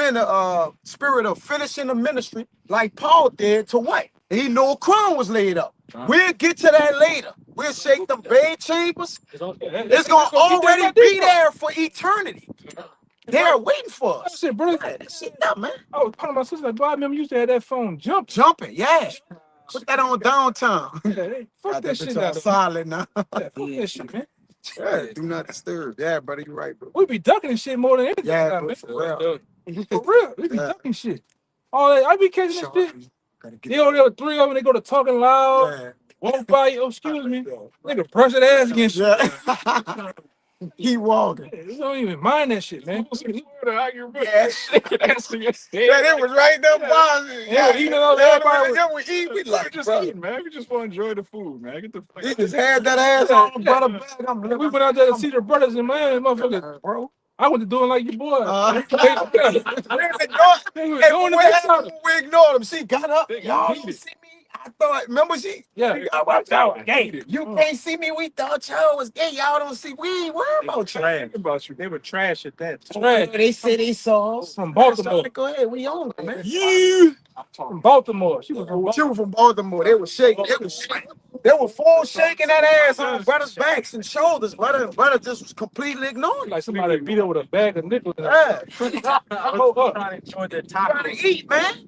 in the spirit of finishing the ministry like Paul did to what? He knew a crown was laid up. We'll get to that later. We'll shake them bed chambers. It's gonna already be there for eternity. They're waiting for I us. said, bro, Yeah, that shit up, man. I was telling my sister, like, boy, I remember you used to have that phone jump. Jumping, yeah. Put that on downtown. Yeah, hey, fuck Got that shit bitch out on of solid now. yeah, fuck that shit, man. Yeah, do not disturb. Yeah, buddy, you're right, bro. We be ducking and shit more than anything. Yeah, now, bro, man. for real. For real, we be Yeah. ducking shit. All that, I be catching that shit. Gotta They over there with three of them, they go to talking loud. Yeah. walk by you, oh, excuse me. Nigga, brush that ass against you. Yeah. He walking. You don't even mind that shit, man. Yeah, it was right there by me. Yeah, you know, yeah, everybody yeah, we eat. We like, just bro. eating, man. We just want to enjoy the food, man. Get the fuck He just had that ass on the butter bag. I'm We went out there to see the brothers in Miami, motherfuckers, bro. I went to doing like your boy. They was going to this side. We ignored him. She got up. They Y'all need don't it. see me. I thought, remember she? Yeah. We got watch out. Gay. You can't see me. We thought y'all was gay. Y'all don't see. We ain't worried about you. Trash about you. They were trash at that. Trash. They said they saw us. From Baltimore. Go ahead. We on it, man. Yeah. From Baltimore. She was from She Baltimore. was from Baltimore. They were shaking. They were full shaking that ass on brothers' backs and shoulders. Brother just was completely ignoring. Like somebody beat her with a bag of nickels. Yeah. I hold up. Trying to enjoy the Trying to eat, man.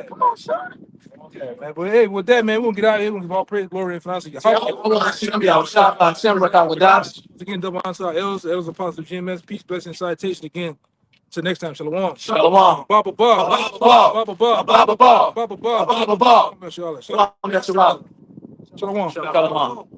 Come on, son. Yeah, man. But hey, with that, man, we're gonna get out of here. We're gonna give all praise, glory, and finance. Again, double honor to our elders, apostles, GMS, peace, blessing, citation. Again, till next time. Shalom. Shalom. Baba Bob. Baba Bob. Baba Bob. Baba Bob. Baba Bob. Baba Bob. Shalom. Shalom. Shalom. Shalom. Shalom.